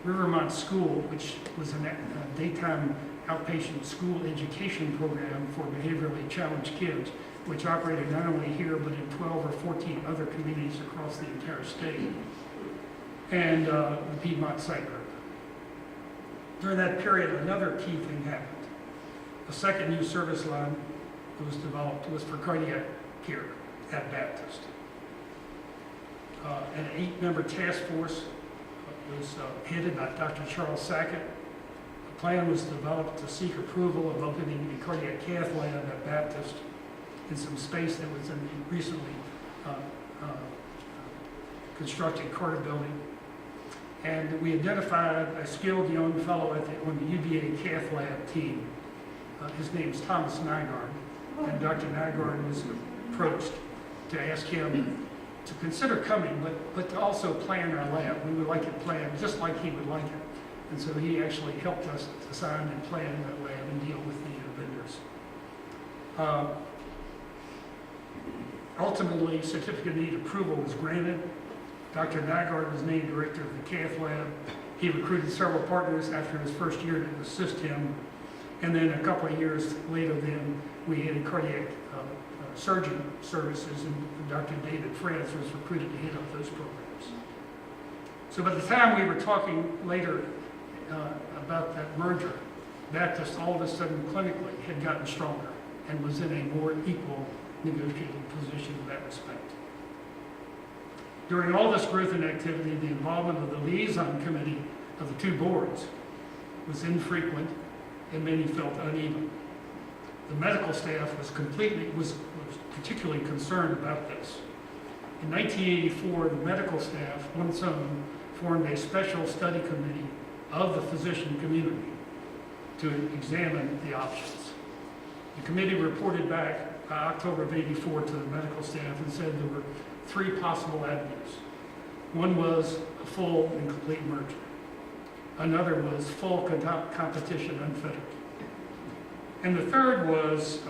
Rivermont School, which was a daytime outpatient school education program for behaviorally challenged kids, which operated not only here but in 12 or 14 other communities across the entire state, and the Piedmont Psych Group. During that period, another key thing happened. A second new service line that was developed was for cardiac care at Baptist. An 8-member task force was headed by Dr. Charles Sackett. A plan was developed to seek approval of opening a cardiac cath lab at Baptist in some space that was in the recently constructed Carter building. And we identified a skilled young fellow on the UVA cath lab team. His name is Thomas Nygaard, and Dr. Nygaard was approached to ask him to consider coming, but to also plan our lab. We would like it planned just like he would like it. And so he actually helped us design and plan that lab and deal with the vendors. Ultimately, certificate of need approval was granted. Dr. Nygaard was named director of the cath lab. He recruited several partners after his first year to assist him. And then a couple of years later, then we added cardiac surgeon services, and Dr. David France was recruited to head up those programs. So by the time we were talking later about that merger, Baptist all of a sudden clinically had gotten stronger and was in a more equal negotiating position in that respect. During all this growth and activity, the involvement of the liaison committee of the two boards was infrequent, and many felt uneven. The medical staff was particularly concerned about this. In 1984, the medical staff, on its own, formed a special study committee of the physician community to examine the options. The committee reported back by October of '84 to the medical staff and said there were three possible avenues. One was a full and complete merger. Another was full competition unfettered. And the third was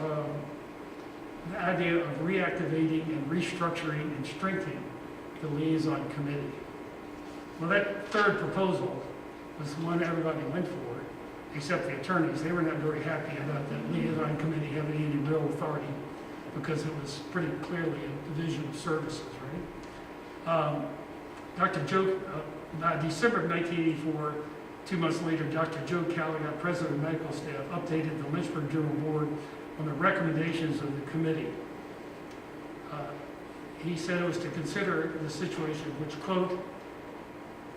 the idea of reactivating and restructuring and strengthening the liaison committee. Well, that third proposal was the one everybody went for, except the attorneys. They were not very happy about that liaison committee having any real authority because it was pretty clearly a division of services, right? By December of 1984, 2 months later, Dr. Joe Callaghan, president of medical staff, updated the Lynchburg General Board on the recommendations of the committee. He said it was to consider the situation, which, quote,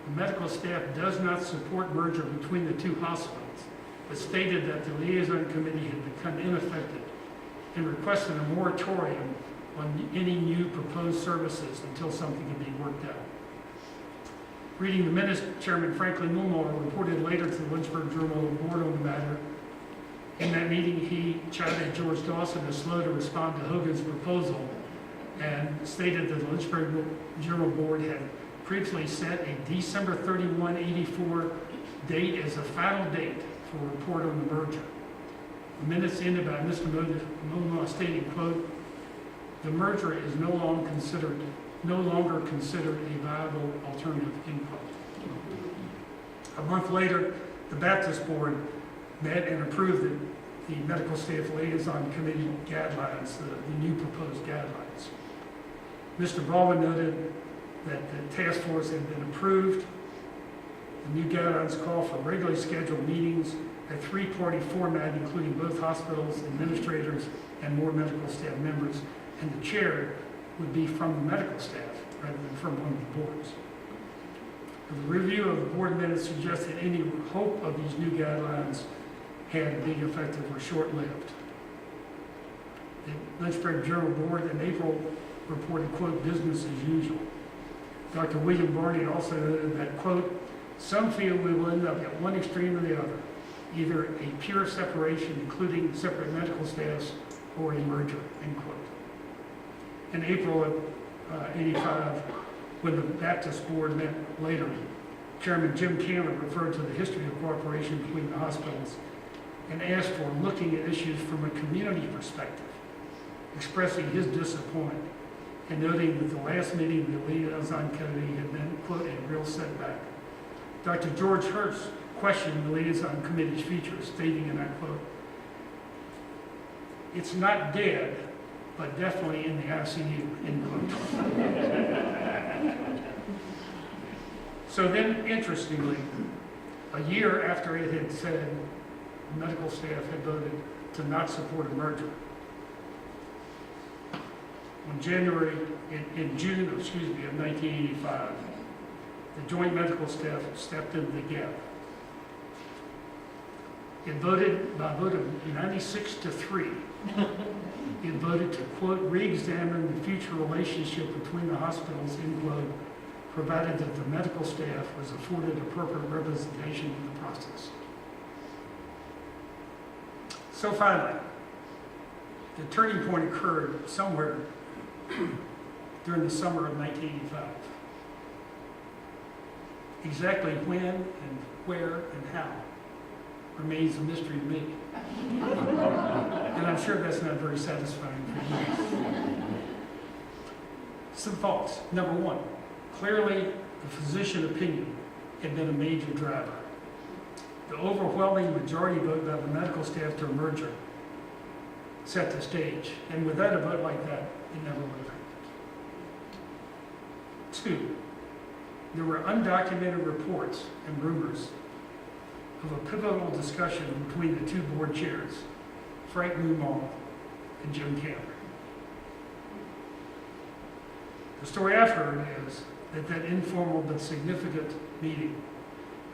the medical staff does not support merger between the two hospitals, but stated that the liaison committee had become ineffective and requested a moratorium on any new proposed services until something could be worked out. Reading the minutes, Chairman Franklin Mulmore reported later to the Lynchburg Journal Board on the matter. In that meeting, he chided George Dawson as slow to respond to Hogan's proposal and stated that the Lynchburg Journal Board had previously set a December 31, '84 date as a final date for a report on the merger. The minutes ended by Mr. Mulmore stating, quote, the merger is no longer considered a viable alternative, end quote. A month later, the Baptist Board met and approved the Medical Staff Liaison Committee guidelines, the new proposed guidelines. Mr. Baldwin noted that the task force had been approved. The new guidelines call for regularly scheduled meetings, a three-party format including both hospitals, administrators, and more medical staff members, and the chair would be from the medical staff rather than from one of the boards. The review of the board minutes suggests that any hope of these new guidelines had being effective were short-lived. The Lynchburg Journal Board in April reported, quote, business as usual. Dr. William Barney also noted that, quote, some feel we will end up at one extreme or the other, either a pure separation, including separate medical staffs, or a merger, end quote. In April of '85, when the Baptist Board met later, Chairman Jim Candler referred to the history of cooperation between the hospitals and asked for looking at issues from a community perspective, expressing his disappointment and noting that the last meeting of the liaison committee had been, quote, a real setback. Dr. George Hurst questioned the liaison committee's future, stating, and I quote, it's not dead, but definitely in the ICU, end quote. So then, interestingly, a year after it had said the medical staff had voted to not support a merger, in June of 1985, the joint medical staff stepped into the gap. It voted, by a vote of 96-3, it voted to, quote, re-examine the future relationship between the hospitals, end quote, provided that the medical staff was afforded appropriate representation in the process. So finally, the turning point occurred somewhere during the summer of 1985. Exactly when and where and how remains a mystery to me. And I'm sure that's not very satisfying for you. Some thoughts. Number one, clearly the physician opinion had been a major driver. The overwhelming majority vote by the medical staff to a merger set the stage. And without a vote like that, it never would have happened. Two, there were undocumented reports and rumors of a pivotal discussion between the two board chairs, Frank Mumall and Jim Camper. The story I've heard is that informal but significant meeting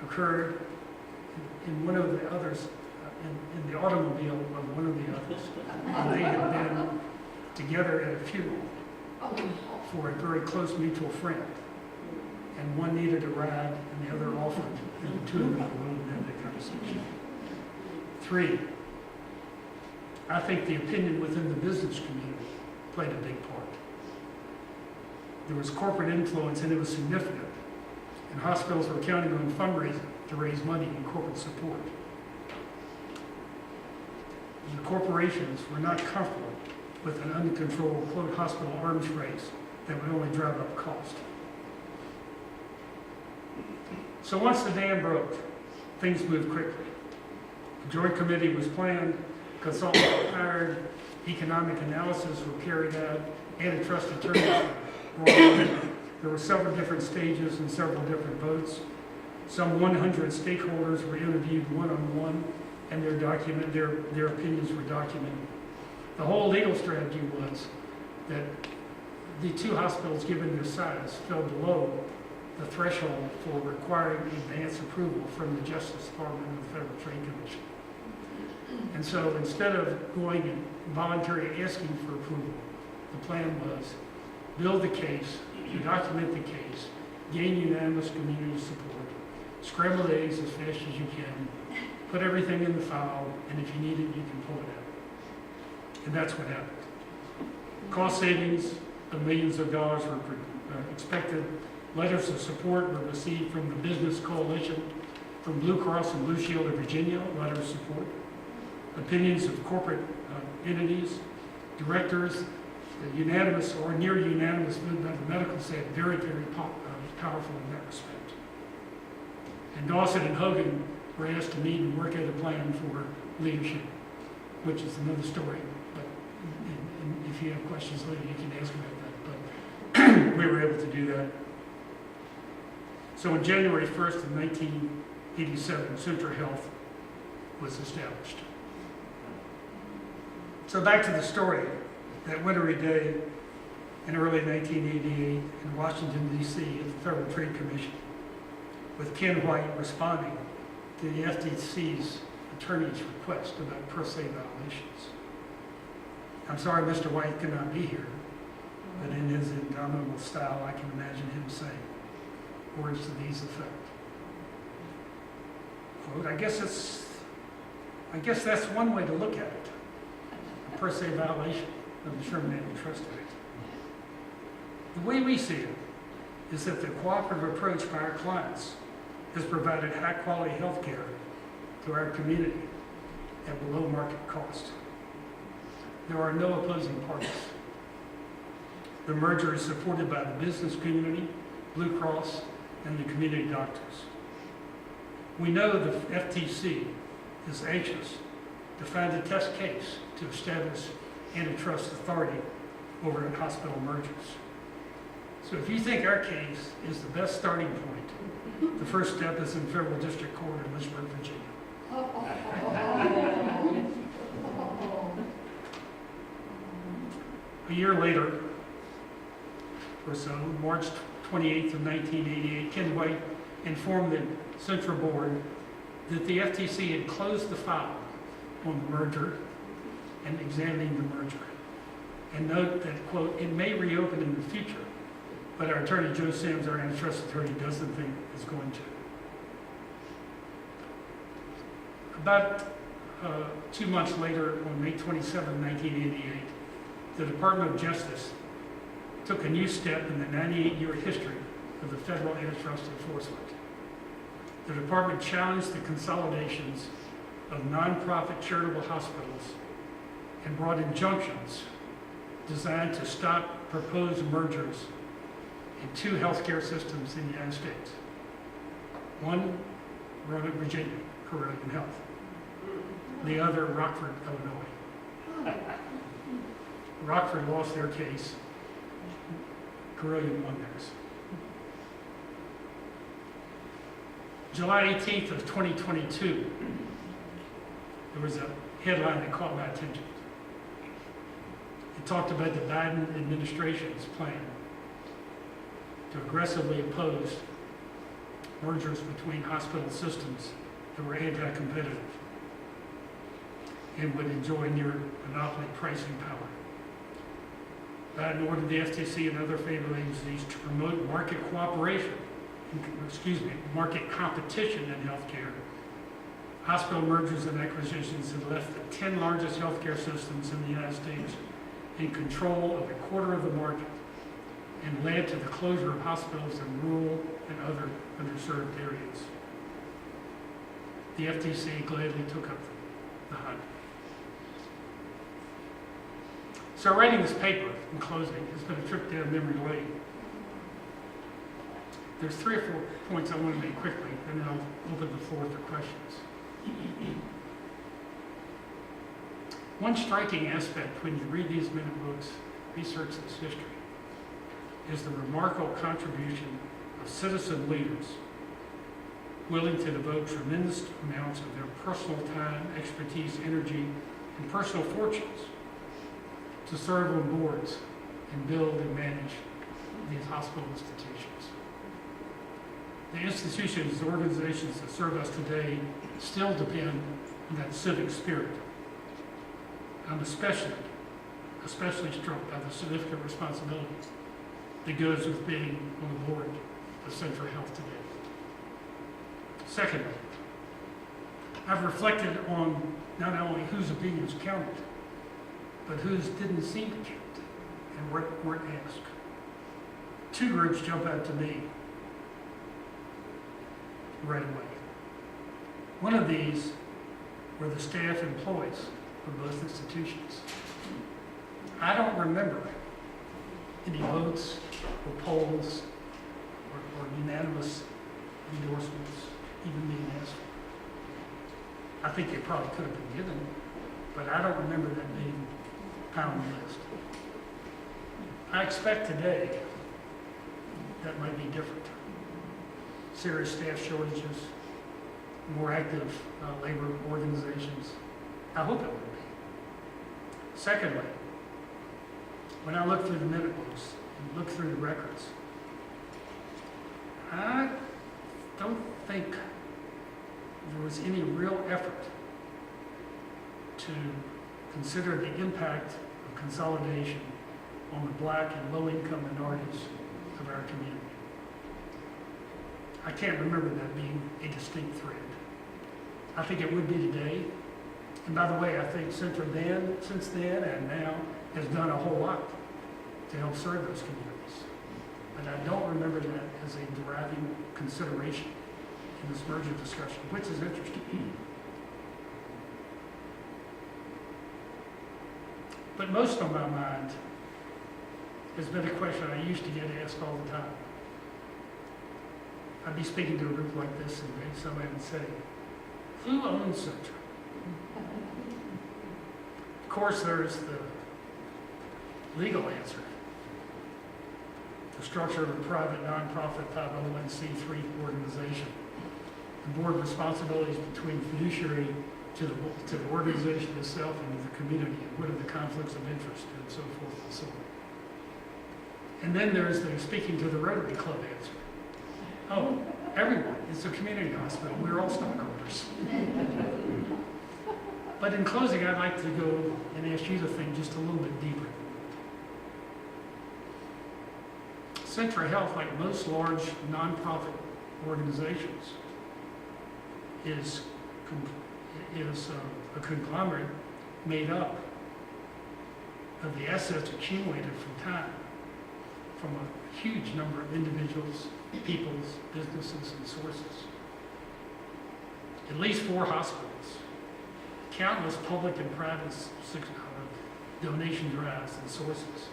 occurred in one of the others, in the automobile of one of the others. And they had been together at a funeral for a very close mutual friend. And one needed a ride and the other offered, and the two of them alone had that conversation. Three, I think the opinion within the business community played a big part. There was corporate influence and it was significant. And hospitals were counting on fundraising to raise money and corporate support. The corporations were not comfortable with an uncontrolled, quote, hospital arms race that would only drive up cost. So once the dam broke, things moved quickly. The joint committee was planned, consultants were hired, economic analysis were carried out, antitrust attorneys were on. There were several different stages and several different votes. Some 100 stakeholders were interviewed one-on-one, and their opinions were documented. The whole legal strategy was that the two hospitals, given their size, fell below the threshold for requiring advance approval from the Justice Department and the Federal Trade Commission. And so instead of going and voluntarily asking for approval, the plan was build the case, document the case, gain unanimous community support, scramble the eggs as fast as you can, put everything in the file, and if you need it, you can pull it out. And that's what happened. Cost savings of millions of dollars were expected. Letters of support were received from the Business Coalition, from Blue Cross and Blue Shield of Virginia, letter of support. Opinions of corporate entities, directors, the unanimous or near unanimous vote by the medical staff, very, very powerful in that respect. And Dawson and Hogan were asked to meet and work out a plan for leadership, which is another story. But and if you have questions later, you can ask about that. But we were able to do that. So on January 1st of 1987, Centra Health was established. So back to the story. That wintry day in early 1988 in Washington, D.C. at the Federal Trade Commission, with Ken White responding to the FTC's attorney's request about per se violations. I'm sorry Mr. White could not be here, but in his indomitable style, I can imagine him saying words to these effect. Quote, I guess that's one way to look at it, a per se violation of the Sherman Antitrust Act. The way we see it is that the cooperative approach by our clients has provided high-quality health care to our community at below market cost. There are no opposing parties. The merger is supported by the business community, Blue Cross, and the community doctors. We know the FTC is anxious to find a test case to establish antitrust authority over hospital mergers. So if you think our case is the best starting point, the first step is in Federal District Court in Lynchburg, Virginia. A year later, or so, March 28th of 1988, Ken White informed the Central Board that the FTC had closed the file on the merger and examining the merger. And note that, quote, it may reopen in the future, but our attorney, Joe Sims, our antitrust attorney, doesn't think it's going to. About 2 months later, on May 27, 1988, the Department of Justice took a new step in the 98-year history of the federal antitrust enforcement. the department challenged the consolidations of nonprofit charitable hospitals and brought injunctions designed to stop proposed mergers in two healthcare systems in the United States. One, Roanoke, Virginia, Preceding Health. The other, Rockford, Illinois. Rockford lost their case. Preceding won theirs. July 18th of 2022, there was a headline that caught my attention. It talked about the Biden administration's plan to aggressively oppose mergers between hospital systems that were anti-competitive and would enjoy near monopoly pricing power. Biden ordered the FTC and other federal agencies to promote market cooperation, market competition in healthcare. Hospital mergers and acquisitions had left the 10 largest healthcare systems in the United States in control of a quarter of the market and led to the closure of hospitals in rural and other underserved areas. The FTC gladly took up the hunt. So writing this paper, in closing, has been a trip down memory lane. There's 3 or 4 points I want to make quickly, and then I'll open the floor for questions. One striking aspect when you read these minute books, research this history, is the remarkable contribution of citizen leaders willing to devote tremendous amounts of their personal time, expertise, energy, and personal fortunes to serve on boards and build and manage these hospital institutions. The institutions, the organizations that serve us today still depend on that civic spirit. I'm especially struck by the significant responsibility that goes with being on the board of Centra Health today. Secondly, I've reflected on not only whose opinions counted, but whose didn't seem to count and weren't asked. 2 groups jump out to me right away. One of these were the staff employees of both institutions. I don't remember any votes or polls or unanimous endorsements even being asked for. I think they probably could have been given, but I don't remember that being on the list. I expect today that might be different. Serious staff shortages, more active labor organizations. I hope it will be. Secondly, when I look through the minute books and look through the records, I don't think there was any real effort to consider the impact of consolidation on the Black and low-income minorities of our community. I can't remember that being a distinct thread. I think it would be today. And by the way, I think Centra since then and now has done a whole lot to help serve those communities. But I don't remember that as a driving consideration in this merger discussion, which is interesting. But most on my mind has been a question I used to get asked all the time. I'd be speaking to a group like this and maybe somebody would say, who owns Centra? Of course, there's the legal answer. The structure of a private, nonprofit 501c3 organization. The board responsibilities between fiduciary to the organization itself and to the community, and what are the conflicts of interest, and so forth and so on. And then there's the speaking to the Rotary Club answer. Oh, everyone, it's a community hospital, we're all stockholders. But in closing, I'd like to go and ask you to think just a little bit deeper. Centra Health, like most large nonprofit organizations, is a conglomerate made up of the assets accumulated from time from a huge number of individuals, peoples, businesses, and sources. at least 4 hospitals, countless public and private donation drives and sources,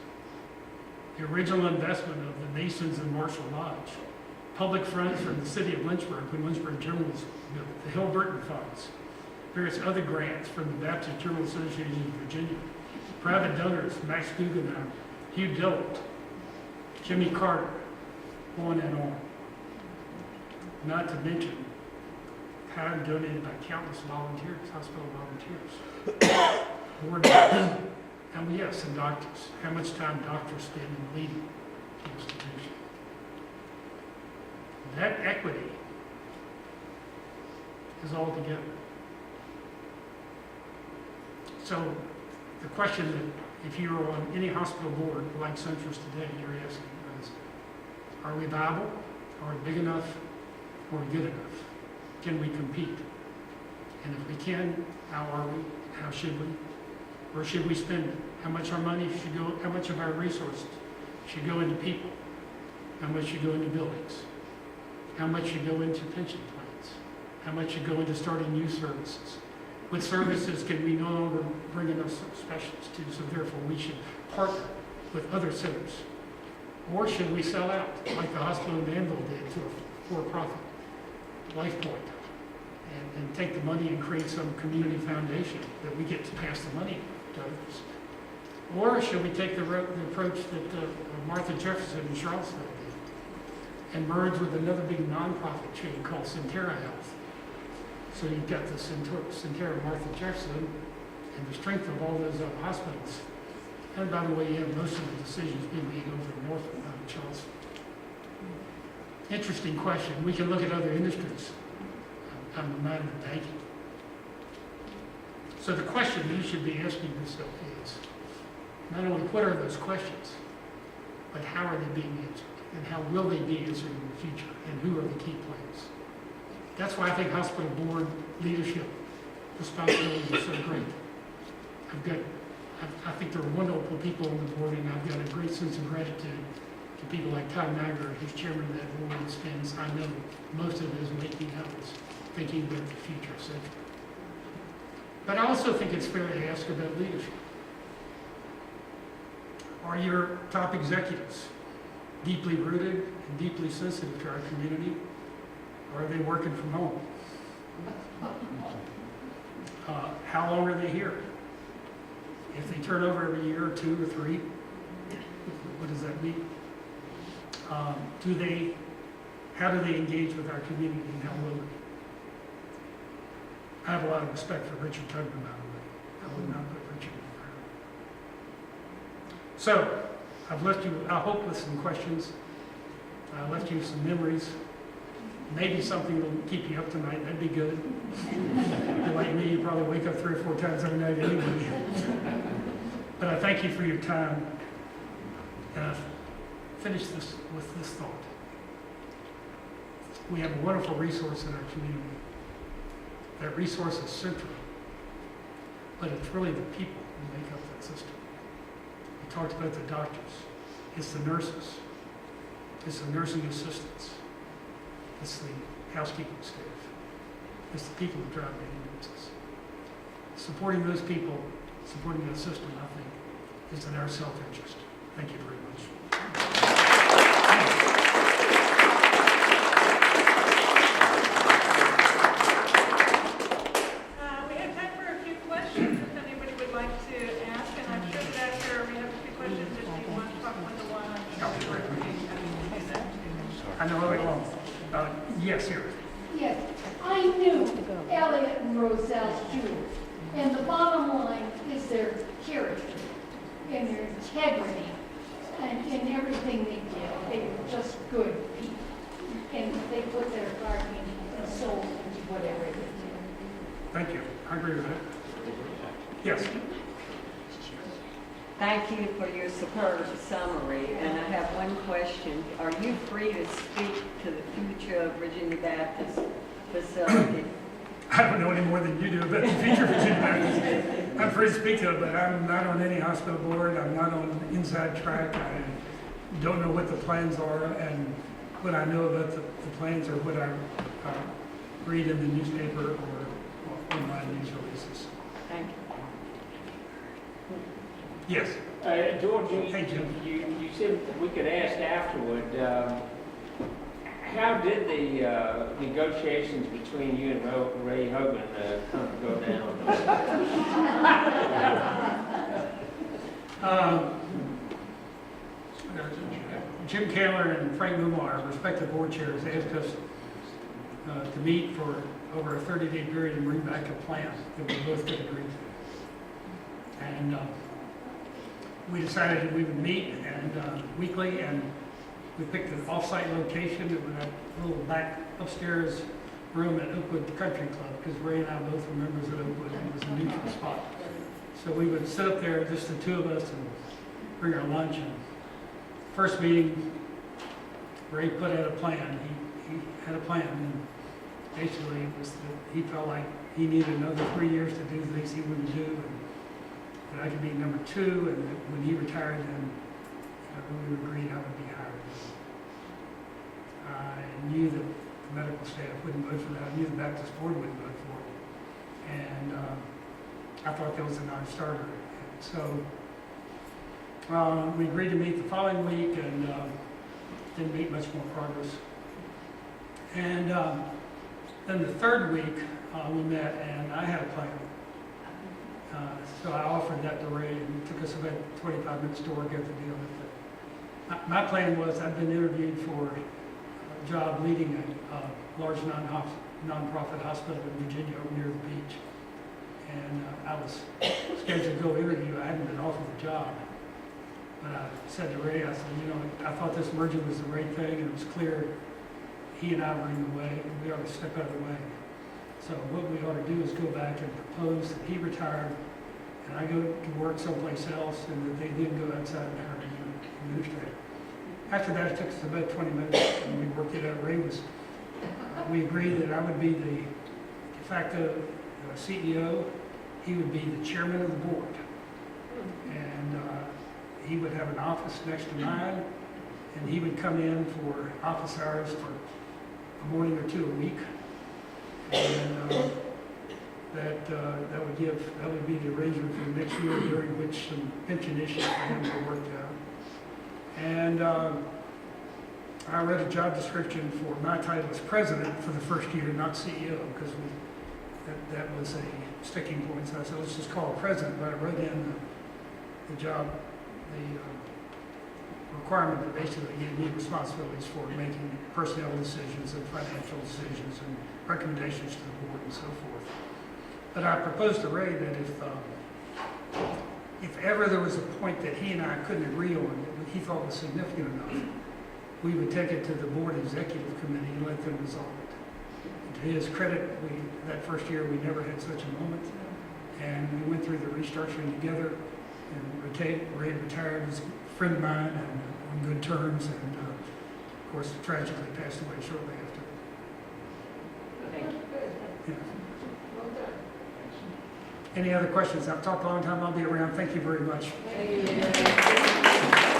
the original investment of the Masons and Marshall Lodge, public funds from the city of Lynchburg when Lynchburg General was built, the Hill-Burton funds, various other grants from the Baptist General Association of Virginia, private donors, Max Guggenheim, Hugh Dillard, Jimmy Carter, on and on. Not to mention time donated by countless volunteers, hospital volunteers, board members, and yes, and doctors. How much time doctors spend in leading the institution. That equity is all together. So the question that if you're on any hospital board like Centra's today, you're asking is, are we viable? Are we big enough? Are we good enough? Can we compete? And if we can, how are we? How should we? Where should we spend it? How much our money should go, how much of our resources should go into people? How much should go into buildings? How much should go into pension plans? How much should go into starting new services? What services can we no longer bring enough specialists to, so therefore we should partner with other centers? Or should we sell out, like the hospital in Danville did, to a for-profit life point, and take the money and create some community foundation that we get to pass the money to others? Or should we take the approach that Martha Jefferson in Charlottesville did, and merge with another big nonprofit chain called Centra Health? So you've got the Centra Martha Jefferson and the strength of all those other hospitals. And by the way, you have most of the decisions being made over in Norfolk, not in Charleston. Interesting question. We can look at other industries. I'm reminded of banking. So the question you should be asking yourself is, not only what are those questions, but how are they being answered? And how will they be answered in the future? And who are the key players? That's why I think hospital board leadership responsibilities are so great. I think there are wonderful people on the board, and I've got a great sense of gratitude to people like Tom Niagara, who's chairman of that board, and spends, I know, most of his waking hours thinking about the future of Centra. But I also think it's fair to ask about leadership. Are your top executives deeply rooted and deeply sensitive to our community? Or are they working from home? How long are they here? If they turn over every year, or 2 or 3, what does that mean? How do they engage with our community, and how will they? I have a lot of respect for Richard Tugman, by the way. I would not put Richard in the crowd. So, I've left you, I hope, with some questions. I left you some memories. Maybe something will keep you up tonight. That'd be good. If you're like me, you probably wake up 3 or 4 times every night anyway. But I thank you for your time. And I'll finish this with this thought. We have a wonderful resource in our community. That resource is central, but it's really the people who make up that system. We talked about the doctors. It's the nurses. It's the nursing assistants. It's the housekeeping staff. It's the people who drive the ambulances. Supporting those people, supporting that system, I think, is in our self-interest. Thank you very much. We have time for a few questions if anybody would like to ask, and I'm sure that after we have a few questions, if you want to talk one-to-one, I'm sure we'll do that. I know where long. Yes, here. Yes, I knew Elliot and Roselle's Jews, and the bottom line is their character and their integrity and in everything they did. They were just good people, and they put their heart and soul into whatever they did. Thank you. I agree with that. Yes. Thank you for your superb summary, and I have one question. Are you free to speak to the future of Virginia Baptist facility? I don't know any more than you do about the future of Virginia Baptist. I'm free to speak to it, but I'm not on any hospital board. I'm not on the inside track. I don't know what the plans are, and what I know about the plans are what I read in the newspaper or online news releases. Thank you. Yes. George, Hey, Jim. you said we could ask afterward, how did the negotiations between you and Ray Hogan come to go down? Jim Kaler and Frank Mumar, respective board chairs, asked us to meet for over a 30-day period and bring back a plan that we both could agree to. And we decided that we would meet weekly, and we picked an off-site location with that little back upstairs room at Oakwood Country Club, because Ray and I both were members of Oakwood, and it was a neutral spot. So we would sit up there, just the two of us, and bring our lunch. And first meeting, Ray put out a plan. He had a plan, and basically it was that he felt like he needed another 3 years to do things he wouldn't do, and that I could be number 2, and that when he retired, then we agreed I would be hired. I knew that the medical staff wouldn't vote for that. I knew the Baptist board wouldn't vote for it, and I thought that was a non-starter. And so we agreed to meet the following week, and didn't make much more progress. And then the third week, we met, and I had a plan. So I offered that to Ray, and it took us about 25 minutes to work out the deal with it. My plan was, I'd been interviewed for a job leading a large non-profit hospital in Virginia over near the beach. And I was scheduled to go interview. I hadn't been offered the job. But I said to Ray, I said, I thought this merger was the right thing, and it was clear he and I were in the way, and we ought to step out of the way. So what we ought to do is go back and propose that he retire, and I go to work someplace else, and that they then go outside and hire an administrator. After that, it took us about 20 minutes, and we worked it out. We agreed that I would be the de facto CEO. He would be the chairman of the board. And he would have an office next to mine, and he would come in for office hours for a morning or two a week. And that would be the arrangement for the next year, during which some pension issues for him were worked out. And I read a job description for my title as president for the first year, not CEO, because that was a sticking point. So I said, let's just call it president. But I wrote in the job, the requirement that basically gave me responsibilities for making personnel decisions and financial decisions and recommendations to the board and so forth. But I proposed to Ray that if ever there was a point that he and I couldn't agree on that he thought was significant enough, we would take it to the board executive committee and let them resolve it. And to his credit, that first year we never had such a moment, and we went through the restructuring together. And Ray retired, was a friend of mine, and on good terms, and of course tragically passed away shortly after. Thank you. Yeah. Any other questions? I've talked a long time. I'll be around. Thank you very much. Thank you.